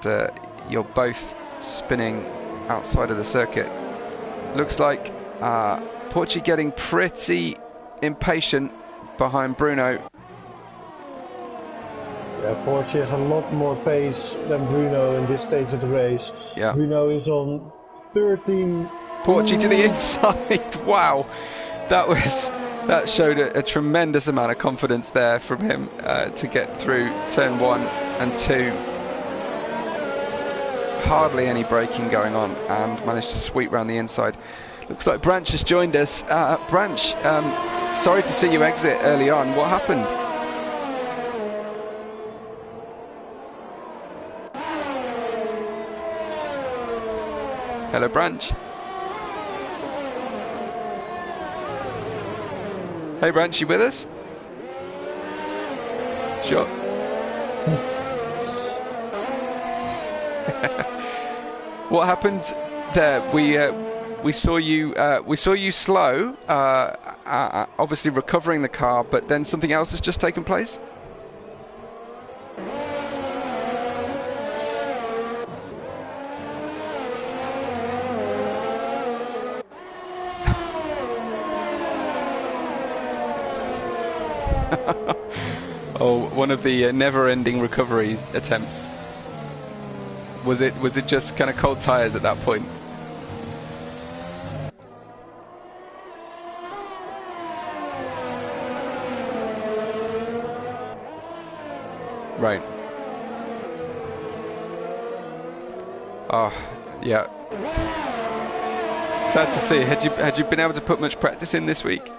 you're both spinning outside of the circuit. Looks like Porchy getting pretty impatient behind Bruno. Yeah, Porsche has a lot more pace than Bruno in this stage of the race. Yeah. Bruno is on 13. Porchy to the inside. Wow, that showed a tremendous amount of confidence there from him to get through turn 1 and 2. Hardly any braking going on, and managed to sweep round the inside. Looks like Branch has joined us. Branch, sorry to see you exit early on. What happened? Hello, Branch. Hey, Branch, you with us? Sure. What happened there? We saw you slow, obviously recovering the car, but then something else has just taken place. Oh, one of the never-ending recovery attempts. Was it just kind of cold tires at that point? Right. Oh, yeah. Sad to see. Had you been able to put much practice in this week?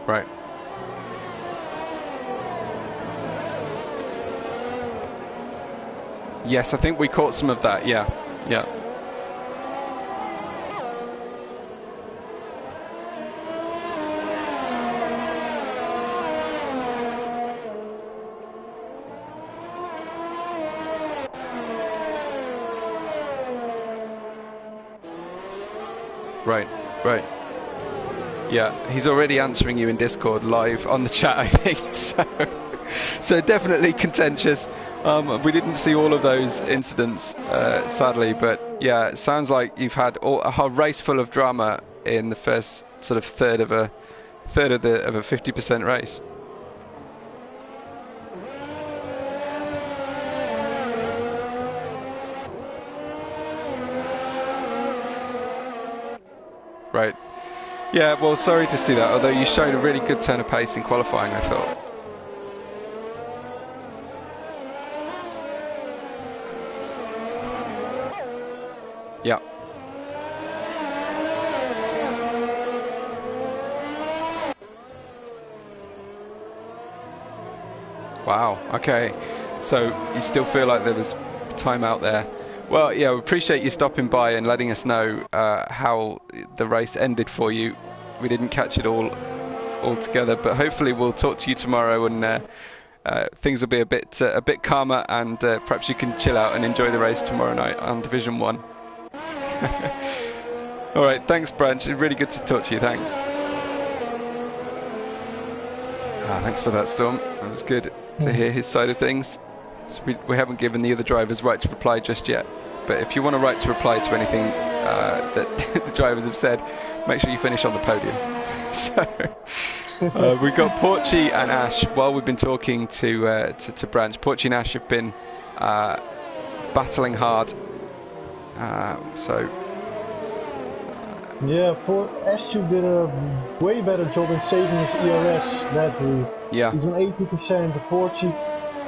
Right. Yes, I think we caught some of that. Yeah, yeah. Right, right. Yeah, he's already answering you in Discord live on the chat, I think. So definitely contentious. We didn't see all of those incidents, sadly, but yeah, it sounds like you've had a race full of drama in the first sort of third of a 50% race. Right. Yeah, well, sorry to see that, although you showed a really good turn of pace in qualifying, I thought. Yeah. Wow, okay. So you still feel like there was time out there. Well, yeah, we appreciate you stopping by and letting us know how the race ended for you. We didn't catch it all together, but hopefully we'll talk to you tomorrow and things will be a bit calmer, and perhaps you can chill out and enjoy the race tomorrow night on Division 1. All right, thanks, Branch. It's really good to talk to you. Thanks. Thanks for that, Storm. That was good to hear his side of things. So we haven't given the other drivers right to reply just yet, but if you want a right to reply to anything that the drivers have said, make sure you finish on the podium. So we've got Porchy and Ash. While we've been talking to Branch, Porchy and Ash have been battling hard. Yeah, Ash did a way better job in saving his ERS that week. Yeah. He's on 80%. Porchy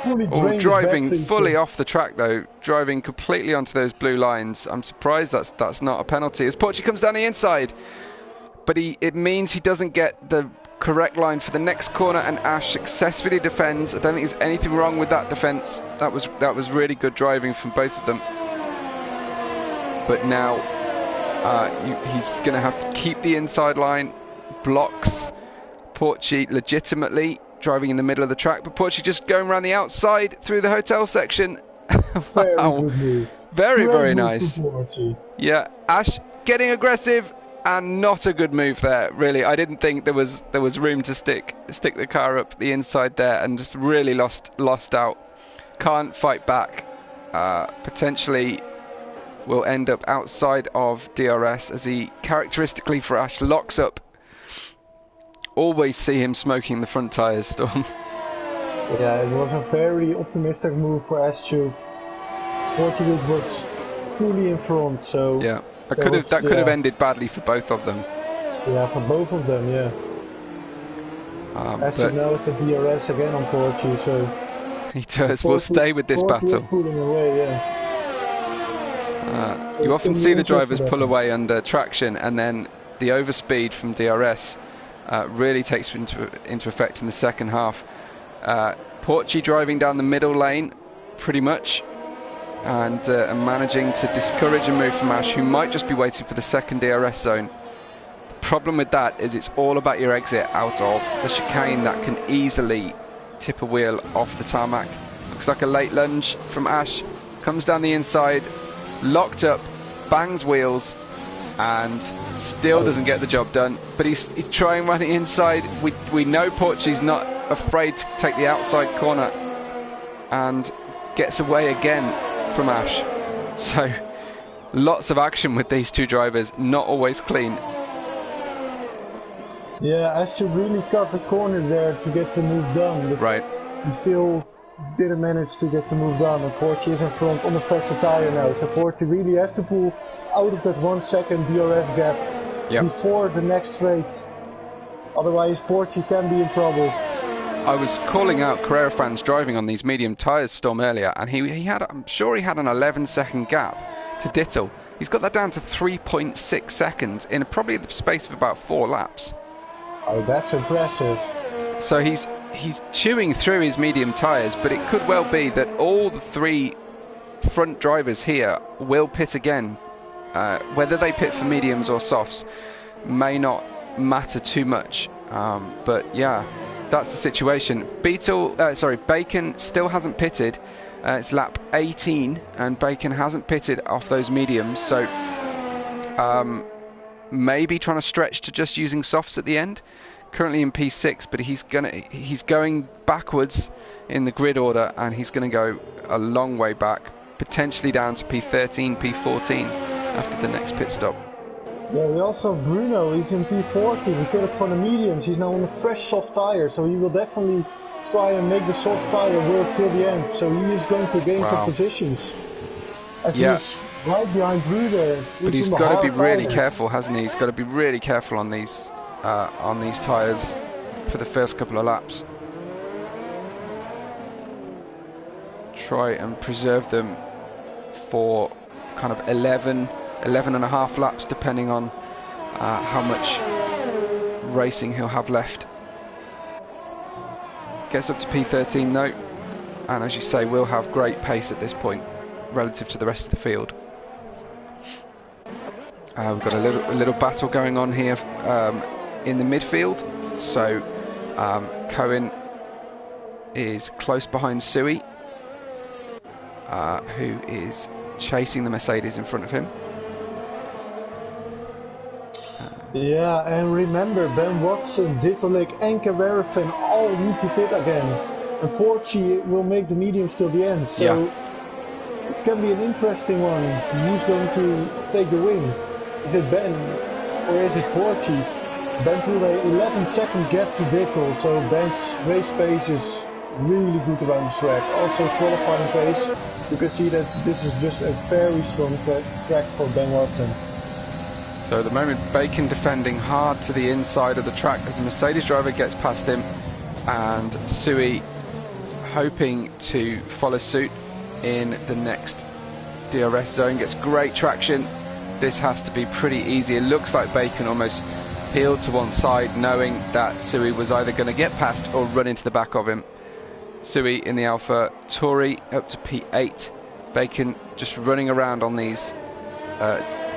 fully drained driving fully off the track though, driving completely onto those blue lines. I'm surprised that's not a penalty as Porchy comes down the inside, but it means he doesn't get the correct line for the next corner, and Ash successfully defends. I don't think there's anything wrong with that defense. That was really good driving from both of them. But now he's going to have to keep the inside line. Blocks Porchy legitimately driving in the middle of the track, but Porchy just going around the outside through the hotel section. Wow. Very nice. Yeah, Ash getting aggressive, and not a good move there, really. I didn't think there was room to stick the car up the inside there, and just really lost out. Can't fight back. Potentially will end up outside of DRS as he, characteristically for Ash, locks up. Always see him smoking the front tyres, Storm. Yeah, it was a very optimistic move for Ash. Portugal was fully in front, so yeah, that could have ended badly for both of them. Yeah, for both of them, yeah. Ash now is the DRS again on Portugal, so he does. We'll stay with this battle. Pulling away, yeah. You often see the drivers pull away under traction, and then the overspeed from DRS really takes into effect in the second half. Porchy driving down the middle lane pretty much, and managing to discourage a move from Ash, who might just be waiting for the second DRS zone. The problem with that is it's all about your exit out of the chicane that can easily tip a wheel off the tarmac. Looks like a late lunge from Ash, comes down the inside, locked up, bangs wheels, and still doesn't get the job done. But he's trying around the inside. We know Porchy's not afraid to take the outside corner, and gets away again from Ash. So lots of action with these two drivers, not always clean. Yeah, Ash really cut the corner there to get the move done, but right. He still didn't manage to get the move done, and Porchy is in front on the pressure tire now, so Porchy really has to pull out of that 1 second DRS gap before the next straight. Otherwise Porchy can be in trouble. I was calling out Carrera fans driving on these medium tyres, Storm, earlier, and he had, I'm sure he had an 11-second gap to Dittel. He's got that down to 3.6 seconds in probably the space of about 4 laps. Oh, that's impressive. So he's chewing through his medium tyres, but it could well be that all the 3 front drivers here will pit again. Whether they pit for mediums or softs may not matter too much, but yeah, that's the situation. Bacon still hasn't pitted. It's lap 18 and Bacon hasn't pitted off those mediums, so maybe trying to stretch to just using softs at the end. Currently in P6, but he's going backwards in the grid order, and he's going to go a long way back, potentially down to P13, P14 after the next pit stop. Yeah, we also have Bruno. He's in P14. He pitted for the mediums. He's now on a fresh soft tire, so he will definitely try and make the soft tire work till the end. So he is going to gain some positions. As he's right behind Bruno. But he's got to be really careful, hasn't he? He's got to be really careful on these tyres for the first couple of laps. Try and preserve them for kind of 11 and a half laps, depending on how much racing he'll have left. Gets up to P13 though, and as you say, will have great pace at this point relative to the rest of the field. We've got a little battle going on here in the midfield. So Cohen is close behind Sui, who is chasing the Mercedes in front of him. Yeah, and remember, Ben Watson, Dittel and Carrera all need to pit again. And Porchy will make the mediums till the end, so it can be an interesting one. Who's going to take the win? Is it Ben or is it Porchy? Ben put a 11-second gap to Dittel, so Ben's race pace is really good around the track. Also his qualifying pace, you can see that this is just a very strong track for Ben Watson. So at the moment, Bacon defending hard to the inside of the track as the Mercedes driver gets past him, and Sui hoping to follow suit in the next DRS zone. Gets great traction. This has to be pretty easy. It looks like Bacon almost peeled to one side, knowing that Sui was either going to get past or run into the back of him. Sui in the Alpha Tauri up to P8. Bacon just running around on these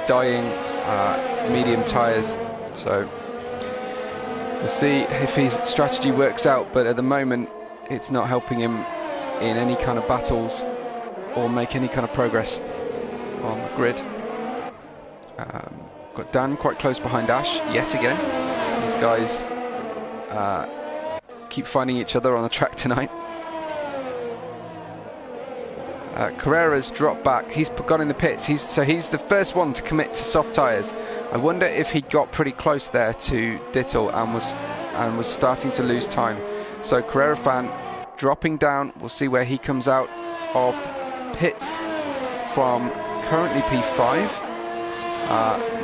dying medium tyres, so we'll see if his strategy works out, but at the moment it's not helping him in any kind of battles or make any kind of progress on the grid. Got Dan quite close behind Ash yet again. These guys keep finding each other on the track tonight. Carrera's dropped back. He's got in the pits. He's the first one to commit to soft tyres. I wonder if he got pretty close there to Dittel and was starting to lose time. So Carrera fan dropping down. We'll see where he comes out of pits from currently P5.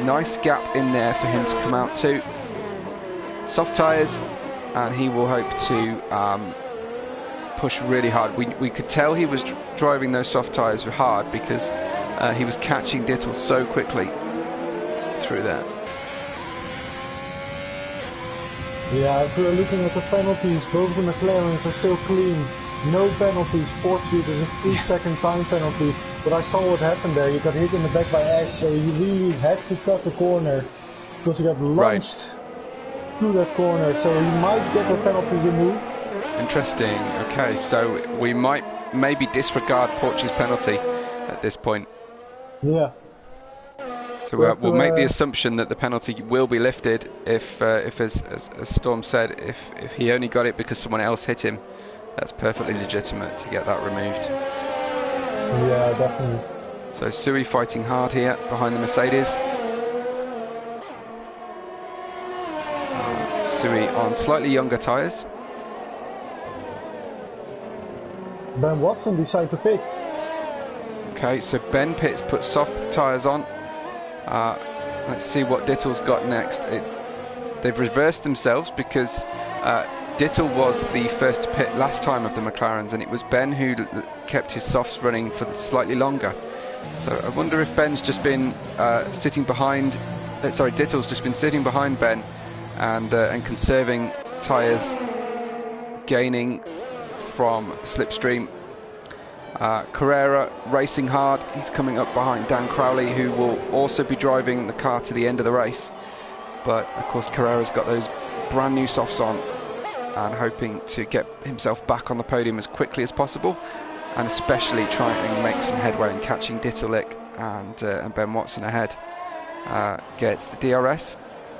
Nice gap in there for him to come out to. Soft tyres, and he will hope to push really hard. We could tell he was driving those soft tyres hard because he was catching Dittel so quickly through there. Yeah, if we're looking at the penalties, both the McLarens are still clean. No penalties. Portugal is a 3-second time penalty. But I saw what happened there. You got hit in the back by Ash, so you really had to cut the corner because you got launched through that corner. So you might get the penalty removed. Interesting. Okay, so we might maybe disregard Portugal's penalty at this point. Yeah. So we'll make the assumption that the penalty will be lifted if as Storm said, if he only got it because someone else hit him. That's perfectly legitimate to get that removed. Yeah, definitely. So Sui fighting hard here behind the Mercedes. Sui on slightly younger tyres. Ben Watson decided to pit. Okay, so Ben pits, puts soft tyres on. Let's see what Dittel's got next. They've reversed themselves because Dittel was the first to pit last time of the McLarens, and it was Ben who kept his softs running for slightly longer. So I wonder if Ben's just been sitting behind. Sorry, Dittel's just been sitting behind Ben and conserving tyres, gaining from slipstream. Carrera racing hard. He's coming up behind Dan Crowley, who will also be driving the car to the end of the race. But of course, Carrera's got those brand new softs on and hoping to get himself back on the podium as quickly as possible, and especially trying to make some headway in catching Dittel and Ben Watson ahead. Gets the DRS,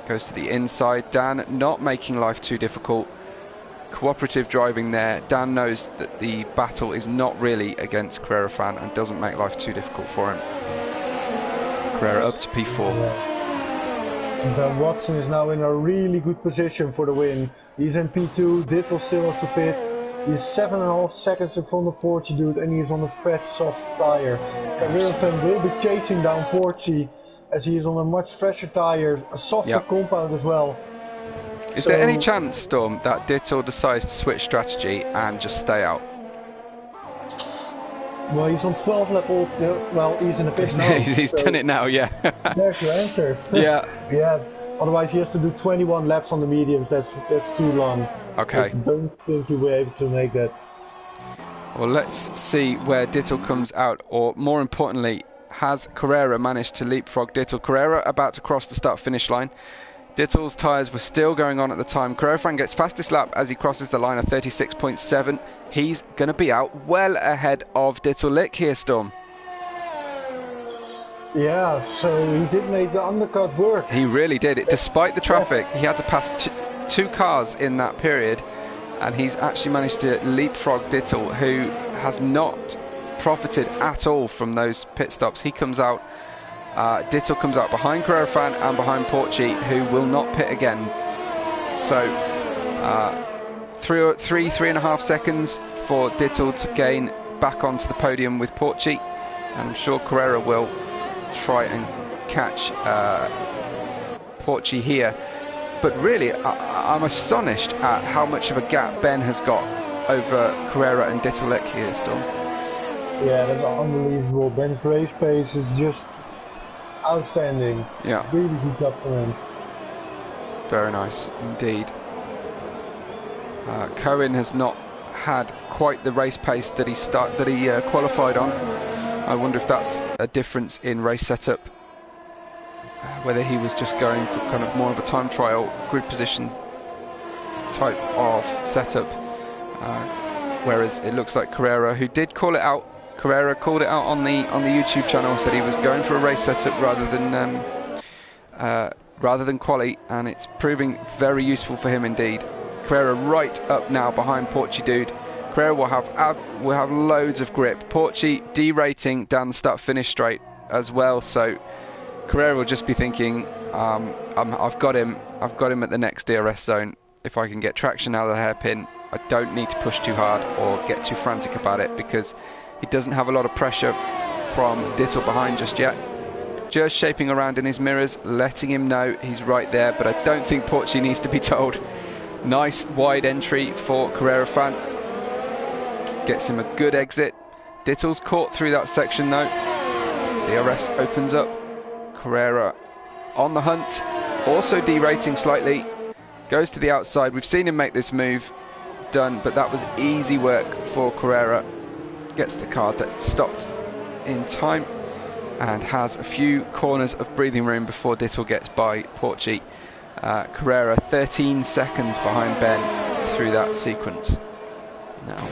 goes to the inside. Dan not making life too difficult. Cooperative driving there. Dan knows that the battle is not really against Carrera Fan and doesn't make life too difficult for him. Carrera up to P4. Ben Watson is now in a really good position for the win. He's in P2, Dittel still has to pit. He's 7.5 seconds in front of Porchy Dude, and he's on a fresh soft tyre. Carrera Fan will be chasing down Porchy as he is on a much fresher tyre, a softer compound as well. Is there any chance, Storm, that Dittel decides to switch strategy and just stay out? Well, he's on 12 lap old. Well, he's in the pit now. He's done it now, yeah. There's your answer. Yeah. Yeah. Otherwise, he has to do 21 laps on the mediums. That's too long. Okay. I don't think he'll be able to make that. Well, let's see where Dittel comes out, or more importantly, has Carrera managed to leapfrog Dittel? Carrera about to cross the start-finish line. Dittel's tyres were still going on at the time. Carrera Fan gets fastest lap as he crosses the line at 36.7. He's going to be out well ahead of Dittel Lick here, Storm. Yeah, so he did make the undercut work. He really did it. Despite the traffic, he had to pass two cars in that period, and he's actually managed to leapfrog Dittel, who has not profited at all from those pit stops. He comes out, Dittel comes out behind Carrera Fan and behind Porchy, who will not pit again. So 3.5 seconds for Dittel to gain back onto the podium with Porchy, and I'm sure Carrera will try and catch Porchy here. But really, I'm astonished at how much of a gap Ben has got over Carrera and Dittel Lick here, Storm. Yeah, that's unbelievable. Ben's race pace is just outstanding. Yeah. Really good job for him. Very nice indeed. Cohen has not had quite the race pace that he qualified on. I wonder if that's a difference in race setup, whether he was just going for kind of more of a time trial grid position type of setup, whereas it looks like Carrera, who did call it out, Carrera called it out on the YouTube channel, said he was going for a race setup rather than quali, and it's proving very useful for him indeed. Carrera right up now behind Porchy Dude. Carrera will have loads of grip. Porchy derating down the start-finish straight as well, so Carrera will just be thinking, I've got him at the next DRS zone. If I can get traction out of the hairpin, I don't need to push too hard or get too frantic about it, because he doesn't have a lot of pressure from Dittel behind just yet. Just shaping around in his mirrors, letting him know he's right there, but I don't think Porchy needs to be told. Nice wide entry for Carrera Fan. Gets him a good exit. Dittel's caught through that section though. DRS opens up. Carrera on the hunt, also derating slightly. Goes to the outside. We've seen him make this move, done, but that was easy work for Carrera. Gets the car that stopped in time and has a few corners of breathing room before Dittel gets by Porchy. Carrera 13 seconds behind Ben through that sequence. Now.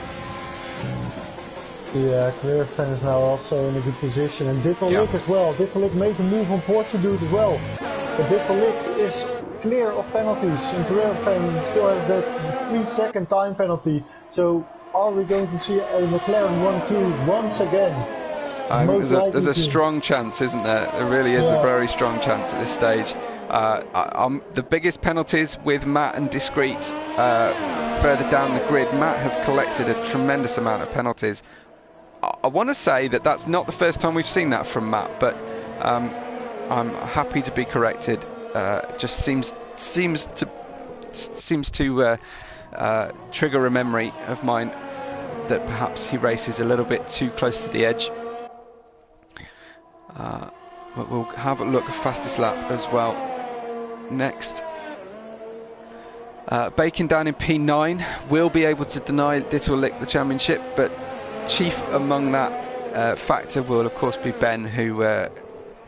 Yeah, Carrera Fan is now also in a good position, and Dittel Lick as well. Dittel Lick made a move on Porchy Dude as well. But Dittel Lick is clear of penalties, and Carrera Fan still has that 3-second time penalty. So are we going to see a McLaren 1-2 once again? There's a strong chance, isn't there? There really is a very strong chance at this stage. The biggest penalties with Matt and Discreet further down the grid. Matt has collected a tremendous amount of penalties. I want to say that that's not the first time we've seen that from Matt, but I'm happy to be corrected. Just seems to trigger a memory of mine that perhaps he races a little bit too close to the edge. But we'll have a look at fastest lap as well next. Bacon down in P9 will be able to deny Dittel Lick the championship, but chief among that factor will of course be Ben, who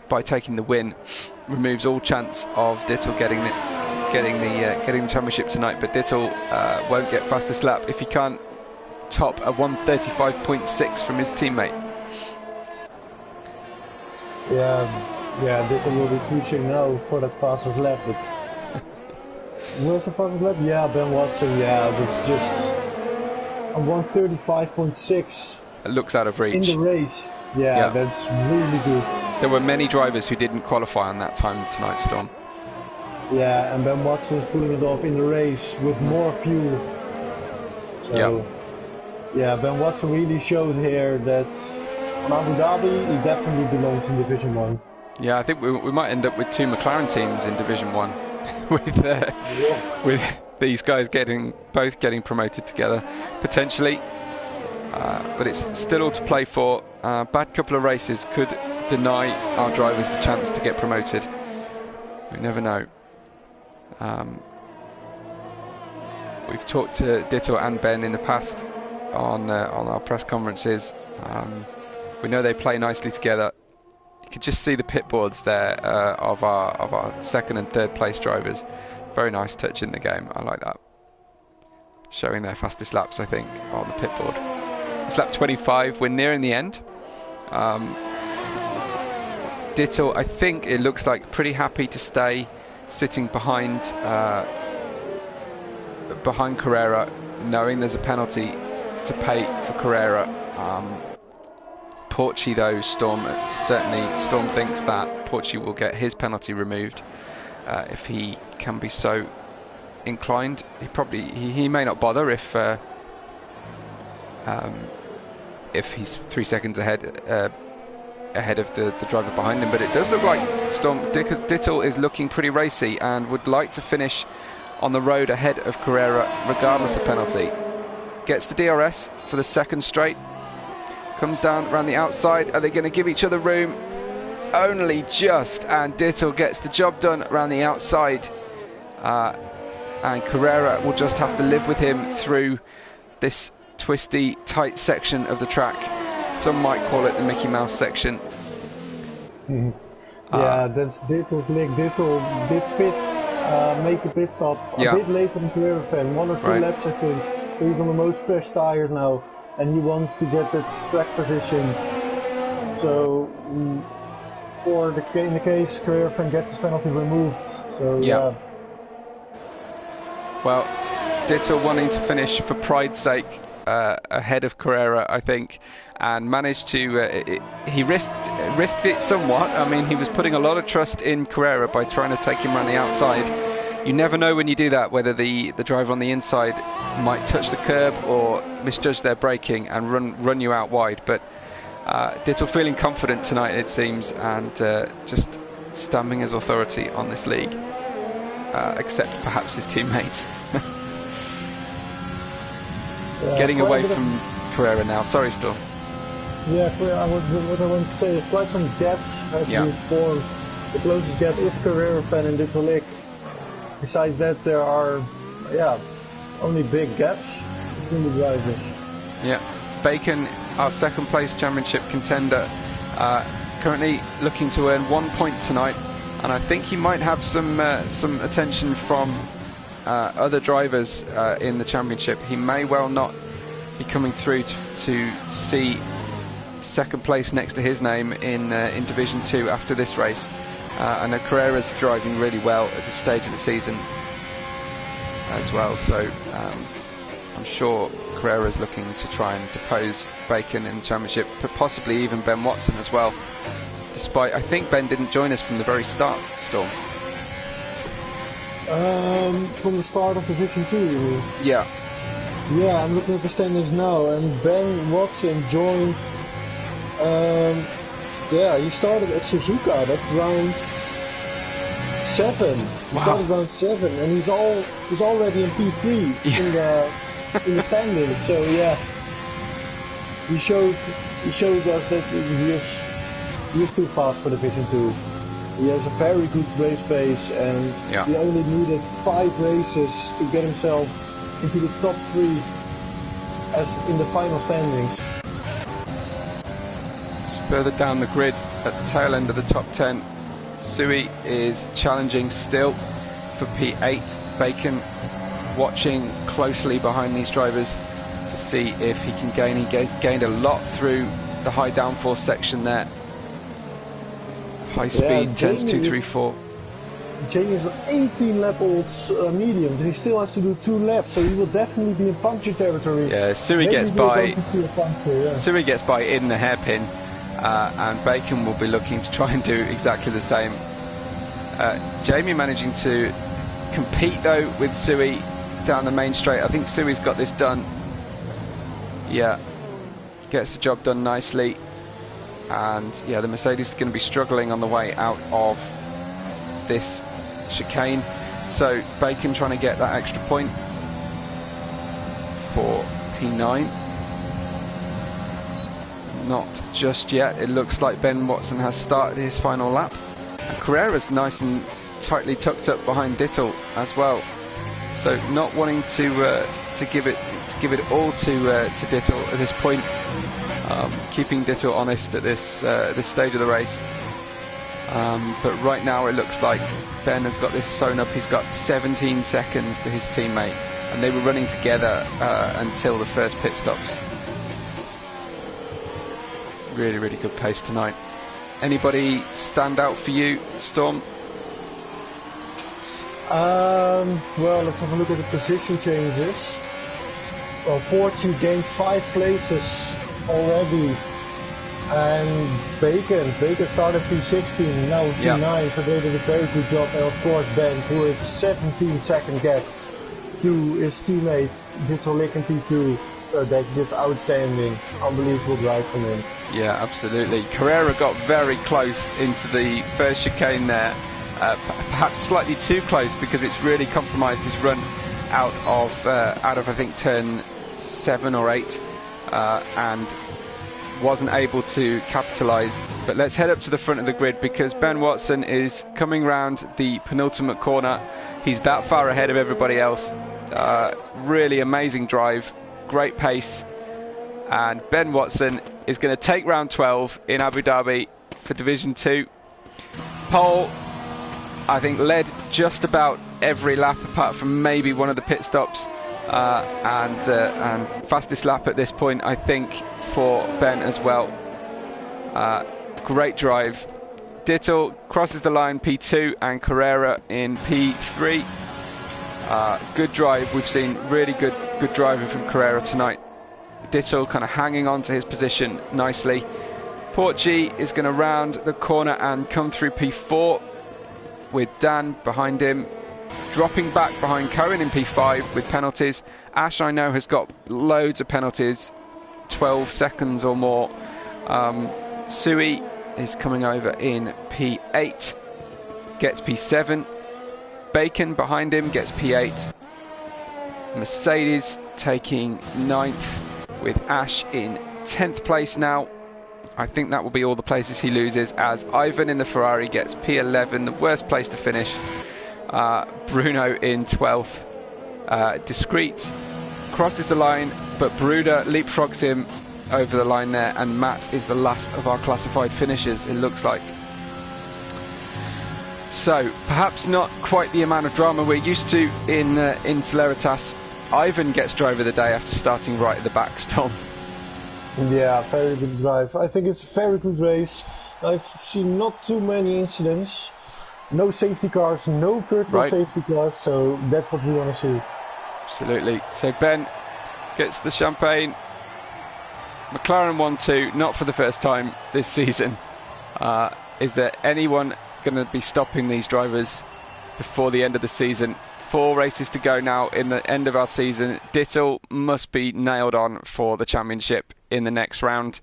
by taking the win removes all chance of Dittel getting the championship tonight. But Dittel won't get fastest lap if he can't top a 1:35.6 from his teammate. Yeah, Dittel will be pushing now for that fastest lap, but where's the fastest lap? Yeah, Ben Watson, yeah, that's just a 1:35.6. It looks out of reach. In the race, yeah, that's really good. There were many drivers who didn't qualify on that time tonight, Storm. Yeah, and Ben Watson is pulling it off in the race with more fuel. So, yeah, Ben Watson really showed here that on Abu Dhabi he definitely belongs in Division 1. Yeah, I think we might end up with 2 McLaren teams in Division 1 with these guys both getting promoted together, potentially. But it's still all to play for. Bad couple of races could deny our drivers the chance to get promoted. We never know. We've talked to Dittel and Ben in the past on our press conferences. We know they play nicely together. You could just see the pit boards there of our second and third place drivers. Very nice touch in the game. I like that. Showing their fastest laps, I think, on the pit board. It's lap 25. We're nearing the end. Dittel, I think it looks like pretty happy to stay sitting behind Carrera, knowing there's a penalty to pay for Carrera. Porci, though, Storm thinks that Porci will get his penalty removed if he can be so inclined. He may not bother if he's 3 seconds ahead of the driver behind him. But it does look like Dittel is looking pretty racy and would like to finish on the road ahead of Carrera regardless of penalty. Gets the DRS for the second straight. Comes down around the outside. Are they going to give each other room? Only just, and Dittel gets the job done around the outside. And Carrera will just have to live with him through this twisty, tight section of the track. Some might call it the Mickey Mouse section. Yeah, that's Dittel's leg. Dittel did make a pit stop a bit later than Carrera fan. 1 or 2 laps, I think. He's on the most fresh tires now, and he wants to get that track position. So, in the case Carrera fan gets his penalty removed. So yeah. Well, Dittel wanting to finish for pride's sake ahead of Carrera, I think, and managed to. He risked it somewhat. I mean, he was putting a lot of trust in Carrera by trying to take him around the outside. You never know when you do that whether the driver on the inside might touch the curb or misjudge their braking and run you out wide. But Dittel feeling confident tonight, it seems, and just stamping his authority on this league, except perhaps his teammate. Getting away from Carrera now. Sorry, Storm. Yeah, what I want to say is quite some gaps have been formed. The closest gap is Carrera fan and Dittel Lick. Besides that, there are only big gaps between the drivers. Yeah, Bacon, our second place championship contender, currently looking to earn 1 point tonight, and I think he might have some attention from other drivers in the championship. He may well not be coming through to see second place next to his name in Division 2 after this race. I know Carrera's driving really well at this stage of the season as well, so I'm sure Carrera's looking to try and depose Bacon in the championship, but possibly even Ben Watson as well. Despite, I think Ben didn't join us from the very start, Storm. From the start of Division 2, you mean? Yeah. Yeah, I'm looking at the standings now, and Ben Watson joined. He started at Suzuka. That's round 7. He started round 7, and he's already in P3 in the standing. So yeah, he showed us that he is too fast for Division 2. He has a very good race pace, and he only needed 5 races to get himself into the top 3 as in the final standings. Further down the grid at the tail end of the top 10, Sui is challenging still for P8. Bacon watching closely behind these drivers to see if he can gain. He gained a lot through the high downforce section there. High speed, 10s, 2, 3, 4. Jamie is an 18 lap old mediums, and he still has to do 2 laps, so he will definitely be in puncture territory. Yeah, Sui gets by. Sui gets by in the hairpin, and Bacon will be looking to try and do exactly the same. Jamie managing to compete though with Sui down the main straight. I think Sui's got this done. Yeah, gets the job done nicely. And yeah, the Mercedes is going to be struggling on the way out of this chicane. So Bacon trying to get that extra point for P9. Not just yet. It looks like Ben Watson has started his final lap. And Carrera's nice and tightly tucked up behind Dittel as well. So not wanting to give it all to Dittel at this point. Keeping Dittel honest at this stage of the race. But right now it looks like Ben has got this sewn up. He's got 17 seconds to his teammate, and they were running together until the first pit stops. Really, really good pace tonight. Anybody stand out for you, Storm? Well, let's have a look at the position changes. Well, Portu gained 5 places already, and Bacon started P16, now P9, so they did a very good job. And of course Ben, who is 17-second gap to his teammate Dittel Lick in P2. That's just outstanding, unbelievable drive from him. Yeah, absolutely. Carrera got very close into the first chicane there, perhaps slightly too close, because it's really compromised his run out of I think turn 7 or 8. And wasn't able to capitalise. But let's head up to the front of the grid, because Ben Watson is coming round the penultimate corner. He's that far ahead of everybody else. Really amazing drive, great pace, and Ben Watson is going to take round 12 in Abu Dhabi for Division 2. Pole, I think, led just about every lap apart from maybe one of the pit stops. And fastest lap at this point, I think, for Ben as well. Great drive. Dittel crosses the line P2 and Carrera in P3. Good drive. We've seen really good driving from Carrera tonight. Dittel kind of hanging on to his position nicely. Porci is going to round the corner and come through P4 with Dan behind him. Dropping back behind Cohen in P5 with penalties. Ash, I know, has got loads of penalties, 12 seconds or more. Sui is coming over in P8, gets P7. Bacon behind him gets P8. Mercedes taking 9th with Ash in 10th place now. I think that will be all the places he loses, as Ivan in the Ferrari gets P11, the worst place to finish. Bruno in 12th. Discreet crosses the line, but Bruder leapfrogs him over the line there, and Matt is the last of our classified finishers, it looks like. So perhaps not quite the amount of drama we're used to in Celeritas. Ivan gets driver of the day after starting right at the back, Storm. Yeah, very good drive. I think it's a very good race. I've seen not too many incidents. No safety cars, no virtual safety cars, so that's what we want to see. Absolutely. So Ben gets the champagne. McLaren 1-2, not for the first time this season. Is there anyone going to be stopping these drivers before the end of the season? 4 races to go now in the end of our season. Dittel must be nailed on for the championship in the next round.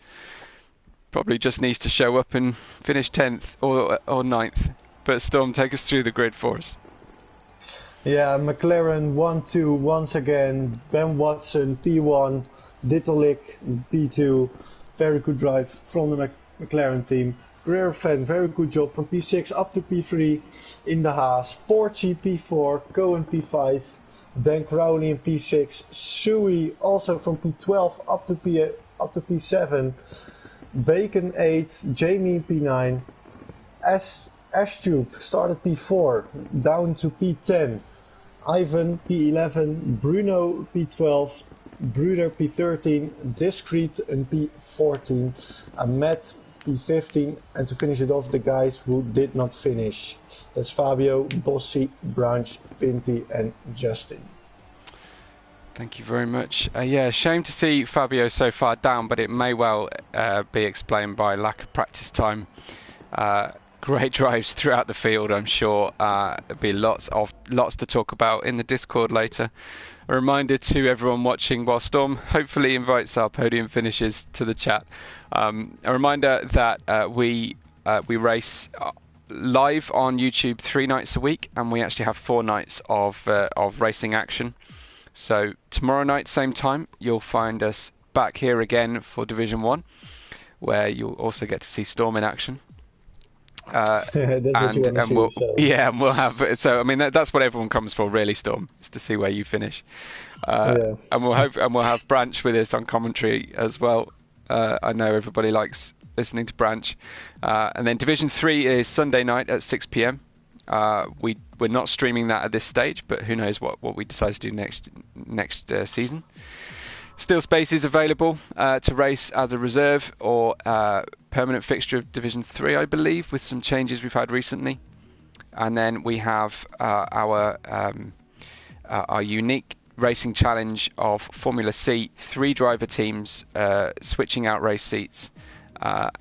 Probably just needs to show up and finish 10th or 9th. But Storm, take us through the grid for us. Yeah, McLaren 1-2 once again. Ben Watson P1, Ditterlick P2. Very good drive from the McLaren team. Rear fan, very good job from P6 up to P3 in the Haas. Porci P4, Cohen P5, Dan Crowley in P6. Sui also from P12 up to P7. Bacon 8, Jamie P9. Ashtube started P4 down to P10. Ivan P11, Bruno P12, Bruder P13, Discreet and P14, and Matt P15, and to finish it off, the guys who did not finish. That's Fabio, Bossi, Branch, Pinty and Justin. Thank you very much. Yeah, shame to see Fabio so far down, but it may well be explained by lack of practice time. Great drives throughout the field, I'm sure. There'll be lots to talk about in the Discord later. A reminder to everyone watching while Storm hopefully invites our podium finishes to the chat. A reminder that we race live on YouTube 3 nights a week, and we actually have 4 nights of racing action. So tomorrow night, same time, you'll find us back here again for Division 1, where you'll also get to see Storm in action. And we'll have. So I mean, that's what everyone comes for, really. Storm is to see where you finish. And we'll have Branch with us on commentary as well. I know everybody likes listening to Branch. And then Division 3 is Sunday night at 6 p.m. We're not streaming that at this stage, but who knows what we decide to do next season. Still spaces available to race as a reserve or permanent fixture of Division 3, I believe, with some changes we've had recently. And then we have our unique racing challenge of Formula C, 3 driver teams switching out race seats on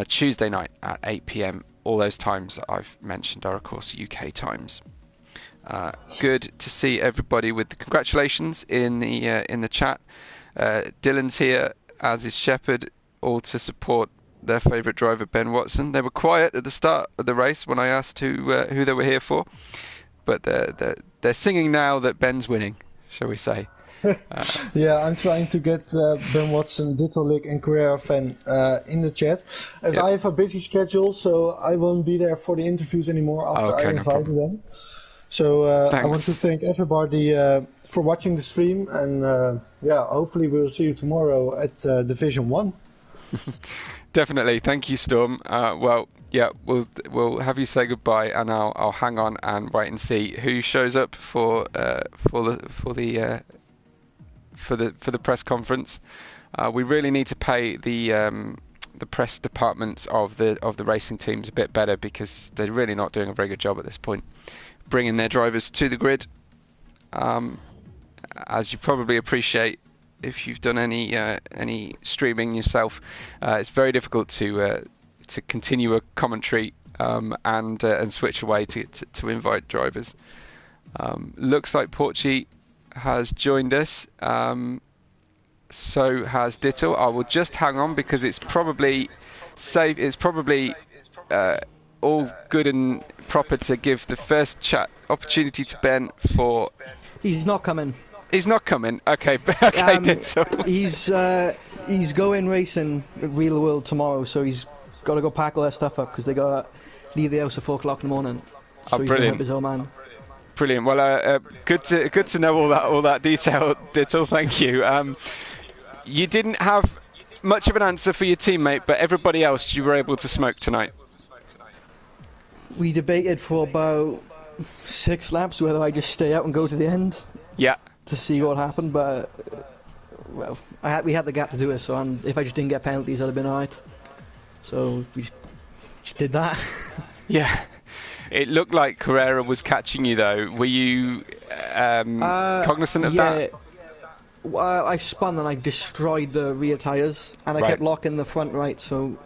a Tuesday night at 8 p.m. All those times that I've mentioned are, of course, UK times. Good to see everybody with the congratulations in the chat. Dylan's here, as is Shepard, all to support their favourite driver, Ben Watson. They were quiet at the start of the race when I asked who they were here for, but they're singing now that Ben's winning, shall we say. Yeah, I'm trying to get Ben Watson, Ditterlick and Carrera fan in the chat. As I have a busy schedule, so I won't be there for the interviews anymore after I invited them. So I want to thank everybody for watching the stream, and hopefully we'll see you tomorrow at Division 1. Definitely, thank you, Storm. We'll have you say goodbye, and I'll hang on and wait and see who shows up for the press conference. We really need to pay the press departments of the racing teams a bit better, because they're really not doing a very good job at this point bringing their drivers to the grid. As you probably appreciate, if you've done any streaming yourself, it's very difficult to continue a commentary and switch away to invite drivers. Looks like Porci has joined us. So has Ditto. I will just hang on, because it's probably safe. It's probably all good and proper to give the first chat opportunity to Ben for. He's not coming. He's not coming. Okay, okay, Ditto. He's going racing at Real World tomorrow, so he's got to go pack all that stuff up, because they got to leave the house at 4 o'clock in the morning. So he's going to help his old man. Brilliant. Well, good to know all that detail, Ditto. Thank you. You didn't have much of an answer for your teammate, but everybody else you were able to smoke tonight. We debated for about 6 laps whether I just stay out and go to the end. Yeah. To see what happened, but well, we had the gap to do it. So if I just didn't get penalties, I'd have been alright. So we just did that. Yeah. It looked like Carrera was catching you, though. Were you cognizant of that? Well, I spun and I destroyed the rear tyres, and I kept locking the front right, so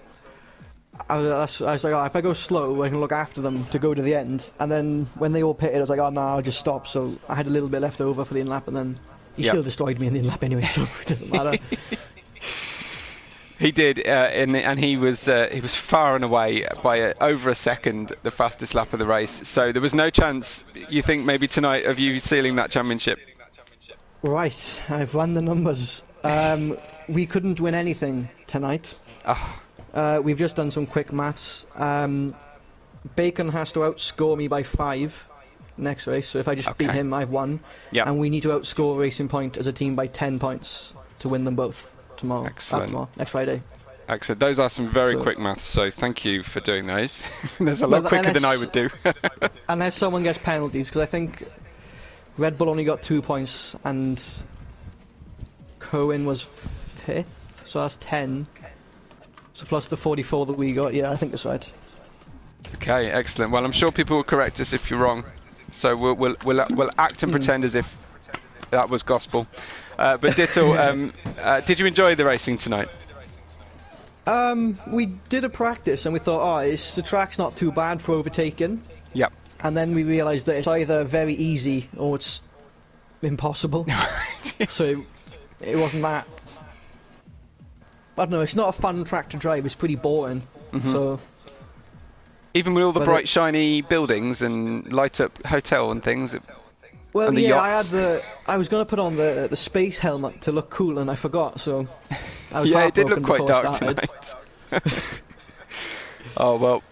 I was like, oh, if I go slow, I can look after them to go to the end. And then when they all pitted, I was like, oh no, I'll just stop. So I had a little bit left over for the in-lap, and then he still destroyed me in the in-lap anyway, so it doesn't matter. He did, and he was far and away by over a second the fastest lap of the race. So there was no chance, you think, maybe tonight of you sealing that championship? Right, I've run the numbers. We couldn't win anything tonight. Oh. We've just done some quick maths. Bacon has to outscore me by 5 next race, so if I just beat him, I've won. Yep. And we need to outscore Racing Point as a team by 10 points to win them both tomorrow. Excellent. Next Friday. Excellent. Those are some very quick maths, so thank you for doing those. There's a lot quicker than I would do. Unless someone gets penalties, because I think Red Bull only got 2 points and Cohen was 5th, so that's 10. So plus the 44 that we got, yeah, I think that's right. Okay, excellent. Well, I'm sure people will correct us if you're wrong. So we'll act and pretend as if that was gospel. But Dittel, did you enjoy the racing tonight? We did a practice and we thought, the track's not too bad for overtaking. Yep. And then we realised that it's either very easy or it's impossible. So it wasn't that. I don't know, it's not a fun track to drive, it's pretty boring. So even with all the bright shiny buildings and light up hotel and things. Well, and the yachts. I was going to put on the space helmet to look cool and I forgot, so I was yeah, it did look quite dark tonight. Oh well,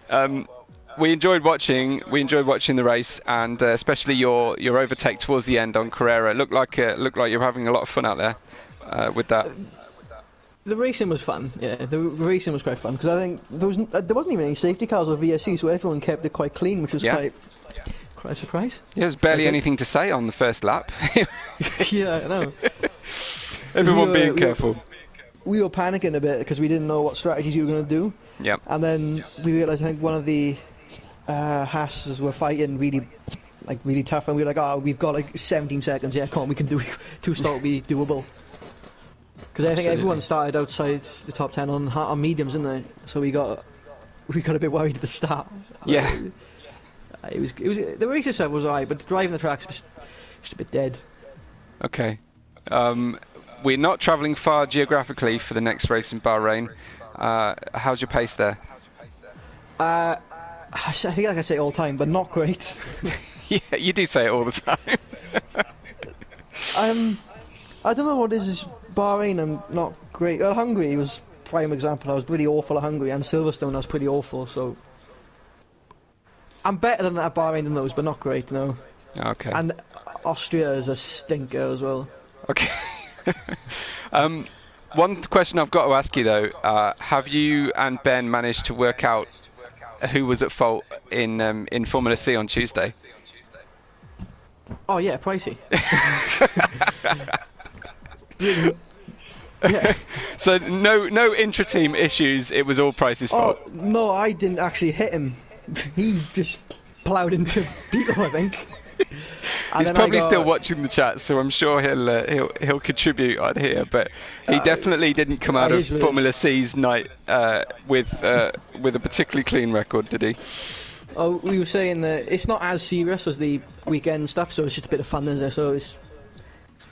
we enjoyed watching the race, and especially your overtake towards the end on Carrera. It looked like you were having a lot of fun out there with that. The racing was fun, yeah. The racing was quite fun because I think there wasn't even any safety cars or VSC, so everyone kept it quite clean, which was quite a surprise. Yeah, there was barely anything to say on the first lap. Yeah, I know. Everyone being careful. We were panicking a bit because we didn't know what strategies you were going to do. Yeah. And then we realised, I think one of the Haas's were fighting really tough, and we were like, we've got like 17 seconds. Yeah, come on, we can do it. 2 stop will be doable. Because I think everyone started outside the top 10 on mediums, didn't they? So we got a bit worried at the start. Yeah. It was the race itself was alright, but driving the tracks was just a bit dead. Okay. We're not travelling far geographically for the next race in Bahrain. How's your pace there? I think, like I say all the time, but not great. Yeah, you do say it all the time. I don't know what it is. Bahrain, I'm not great. Well, Hungary was prime example. I was pretty awful at Hungary, and Silverstone I was pretty awful. So I'm better than at Bahrain than those, but not great, no. Okay. And Austria is a stinker as well. Okay. One question I've got to ask you though: have you and Ben managed to work out who was at fault in Formula C on Tuesday? Oh yeah, Pricey. Yeah. So no intra-team issues. It was all Price's fault. Oh no, I didn't actually hit him. He just ploughed into Beetle, I think. He's probably still watching the chat, so I'm sure he'll contribute on here. But he definitely didn't come out of Formula C's night with a particularly clean record, did he? Oh, we were saying that it's not as serious as the weekend stuff, so it's just a bit of fun, isn't it? So it's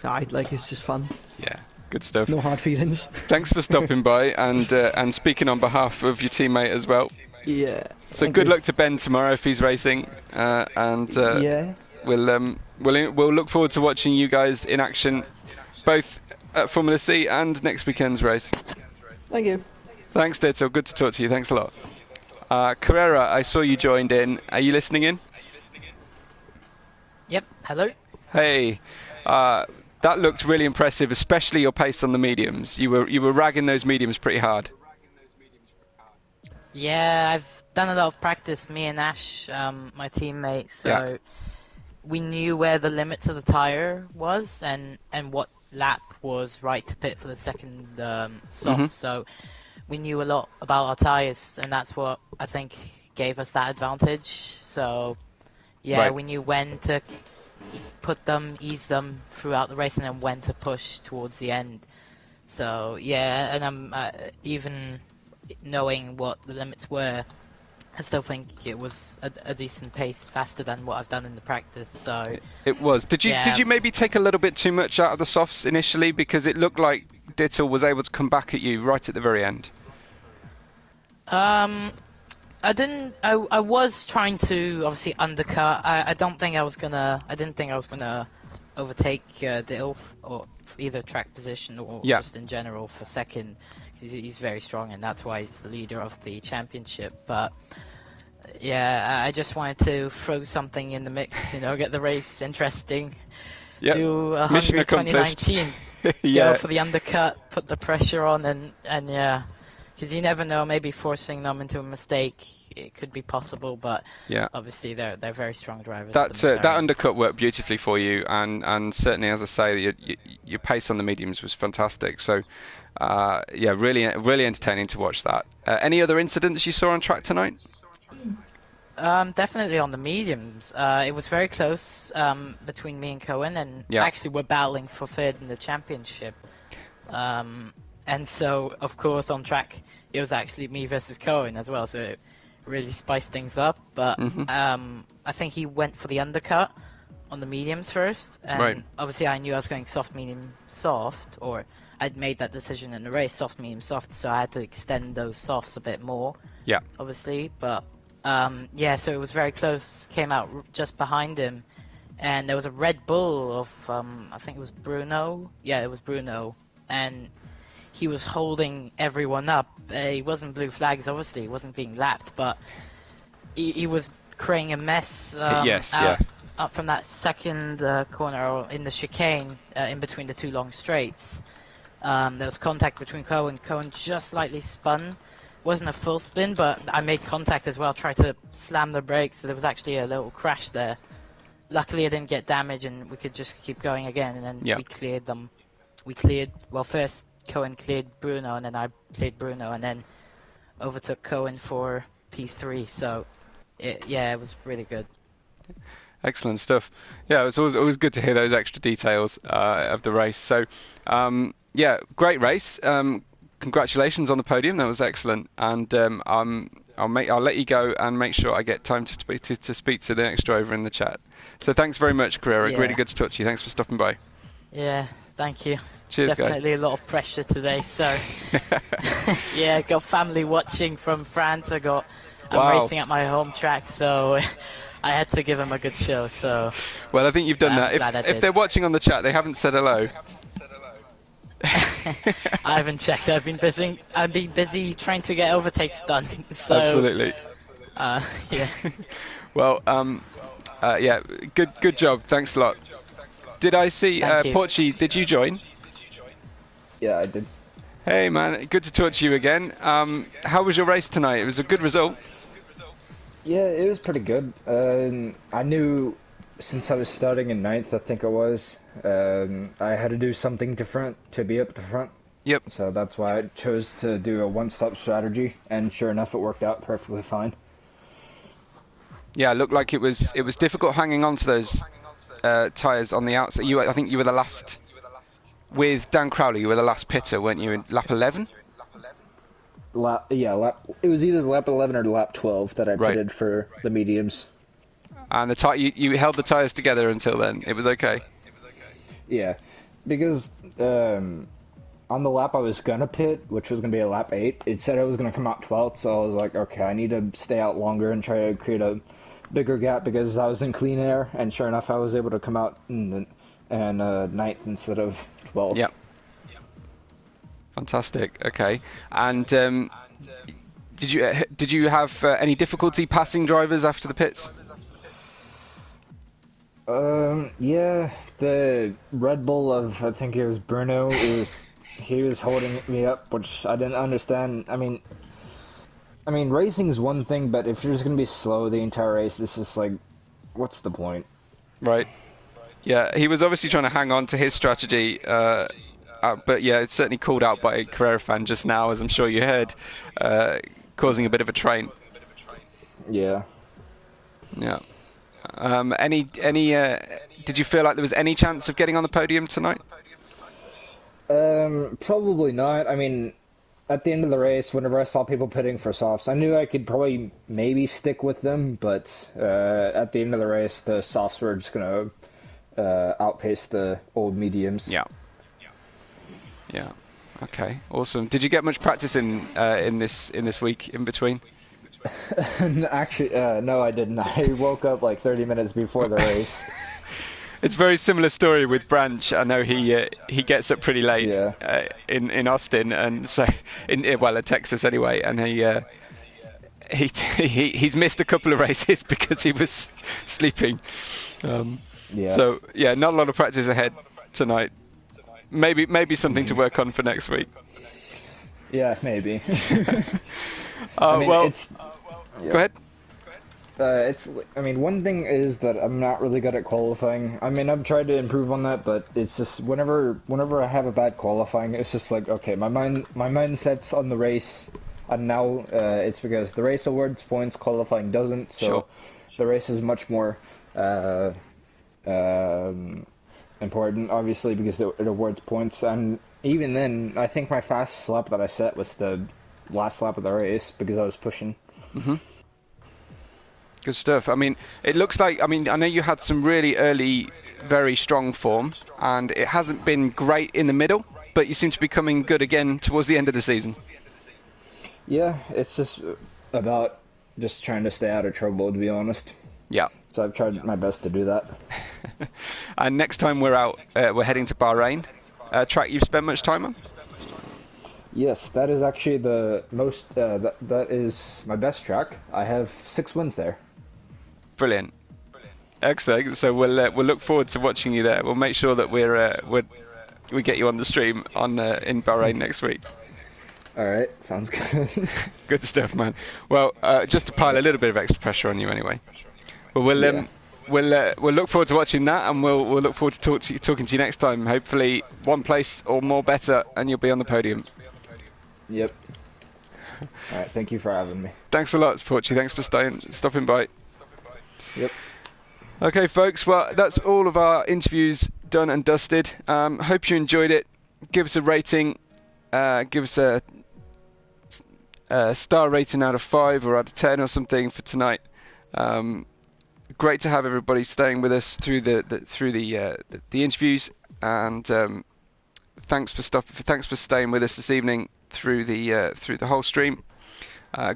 just fun. Yeah, good stuff. No hard feelings. Thanks for stopping by and speaking on behalf of your teammate as well. Yeah. So good luck to Ben tomorrow if he's racing, yeah. We'll look forward to watching you guys in action, both at Formula C and next weekend's race. Thank you. Thanks, Dittel. Good to talk to you. Thanks a lot. Carrera, I saw you joined in. Are you listening in? Yep. Hello. Hey. That looked really impressive, especially your pace on the mediums. You were ragging those mediums pretty hard. Yeah, I've done a lot of practice, me and Ash, my teammate, so we knew where the limits of the tyre was and what lap was right to pit for the second soft, so we knew a lot about our tyres, and that's what I think gave us that advantage. So yeah, we knew when to put them, ease them throughout the race, and then when to push towards the end. So yeah, and I'm even knowing what the limits were, I still think it was a decent pace, faster than what I've done in the practice. So it was. Did you maybe take a little bit too much out of the softs initially, because it looked like Dittel was able to come back at you right at the very end? I didn't. I was trying to obviously undercut. I don't think I was gonna. I didn't think I was gonna overtake Dittel or either track position or just in general for second. He's very strong, and that's why he's the leader of the championship. But yeah, I just wanted to throw something in the mix, get the race interesting. Yep. Do a Mission Hungary 2019. Go for the undercut, put the pressure on, and yeah, because you never know. Maybe forcing them into a mistake, it could be possible. But obviously they're very strong drivers. That undercut worked beautifully for you, and certainly, as I say, your pace on the mediums was fantastic. So. Yeah, really entertaining to watch that. Any other incidents you saw on track tonight? Definitely on the mediums. It was very close between me and Cohen, and actually we're battling for third in the championship. And so, of course, on track it was actually me versus Cohen as well, so it really spiced things up. But I think he went for the undercut on the mediums first, and obviously I knew I was going soft, medium, soft, or I'd made that decision in the race, soft, medium, soft, so I had to extend those softs a bit more. Yeah. Obviously, but yeah, so it was very close. Came out just behind him, and there was a Red Bull of I think it was Bruno. Yeah, it was Bruno, and he was holding everyone up. He wasn't blue flags, obviously. He wasn't being lapped, but he was creating a mess. Up from that second corner or in the chicane in between the two long straights. There was contact between Cohen. Cohen just slightly spun. Wasn't a full spin, but I made contact as well. Tried to slam the brakes, so there was actually a little crash there. Luckily, I didn't get damage, and we could just keep going again. And then we cleared them. Well, first Cohen cleared Bruno, and then I cleared Bruno, and then overtook Cohen for P3. So, it was really good. Excellent stuff. Yeah, it was always good to hear those extra details of the race. So, yeah, great race. Congratulations on the podium. That was excellent. And I'll let you go and make sure I get time to speak to the next driver in the chat. So thanks very much, Carrera. Really good to talk to you. Thanks for stopping by. Yeah, thank you. Cheers, Definitely a lot of pressure today. So, yeah, got family watching from France. I'm racing at my home track, so. I had to give them a good show, so... Well, I think you've done that. If they're watching on the chat, they haven't said hello. I haven't checked. I've been busy trying to get overtakes done. So, absolutely. Yeah. Well, yeah, good job. Thanks a lot. Did I see Porchi? Did you join? Yeah, I did. Hey, man. Good to talk to you again. How was your race tonight? It was a good result. Yeah, it was pretty good. I knew since I was starting in 9th, I think it was, I had to do something different to be up at the front. Yep. So that's why I chose to do a one-stop strategy, and sure enough, it worked out perfectly fine. Yeah, it looked like it was difficult hanging on to those tyres on the outside. I think you were the last, with Dan Crowley, you were the last pitter, weren't you, in lap 11? It was either lap 11 or lap 12 that I pitted for the mediums. And you held the tyres together until then. It was okay. Yeah, because on the lap I was gonna pit, which was gonna be a lap 8, it said I was gonna come out 12th, so I was like, okay, I need to stay out longer and try to create a bigger gap because I was in clean air, and sure enough, I was able to come out in 9th instead of 12th. Yep. Fantastic. Okay. And did you have any difficulty passing drivers after the pits? Yeah, the Red Bull of, I think it was Bruno, he was holding me up, which I didn't understand. I mean, racing is one thing, but if you're just gonna be slow the entire race, it's just like, what's the point? Right. Yeah, he was obviously trying to hang on to his strategy. But yeah, it's certainly called out by a Carrera fan just now, as I'm sure you heard, causing a bit of a train. Yeah. Yeah. Did you feel like there was any chance of getting on the podium tonight? Probably not. I mean, at the end of the race, whenever I saw people pitting for softs, I knew I could probably maybe stick with them, but at the end of the race, the softs were just gonna outpace the old mediums. Yeah. Yeah. Okay. Awesome. Did you get much practice in this week in between? Actually, no, I didn't. I woke up like 30 minutes before the race. It's a very similar story with Branch. I know he gets up pretty late in Austin, and so in Texas anyway, and he's missed a couple of races because he was sleeping. So yeah, not a lot of practice ahead tonight. Maybe something to work on for next week. Yeah, maybe. Go ahead. I mean, one thing is that I'm not really good at qualifying. I mean, I've tried to improve on that, but it's just whenever I have a bad qualifying, it's just like, okay, my mindset's on the race, and now it's because the race awards points, qualifying doesn't. So the race is much more important, obviously, because it awards points. And even then, I think my fastest lap that I set was the last lap of the race because I was pushing. Mm-hmm. Good stuff. I mean, it looks like, I know you had some really early, very strong form, and it hasn't been great in the middle, but you seem to be coming good again towards the end of the season. Yeah, it's just about just trying to stay out of trouble, to be honest. Yeah. So I've tried my best to do that. And next time we're out, we're heading to Bahrain, a track you've spent much time on? Yes, that is actually the most, that is my best track. I have 6 wins there. Brilliant. Excellent. So we'll look forward to watching you there. We'll make sure that we get you on the stream in Bahrain next week. All right, sounds good. Good stuff, man. Well, just to pile a little bit of extra pressure on you anyway. But we'll look forward to watching that, and we'll look forward to talking to you next time. Hopefully, one place or more better, and you'll be on the podium. Yep. All right, thank you for having me. Thanks a lot, Porchy. Thanks for stopping by. Yep. Okay, folks. Well, that's all of our interviews done and dusted. Hope you enjoyed it. Give us a rating. Give us a star rating out of 5 or out of 10 or something for tonight. Great to have everybody staying with us through the interviews, and thanks for staying with us this evening through the whole stream.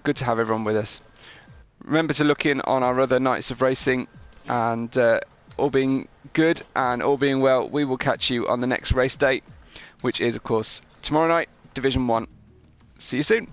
Good to have everyone with us. Remember to look in on our other nights of racing, and all being good and all being well, we will catch you on the next race date, which is of course tomorrow night, Division 1. See you soon.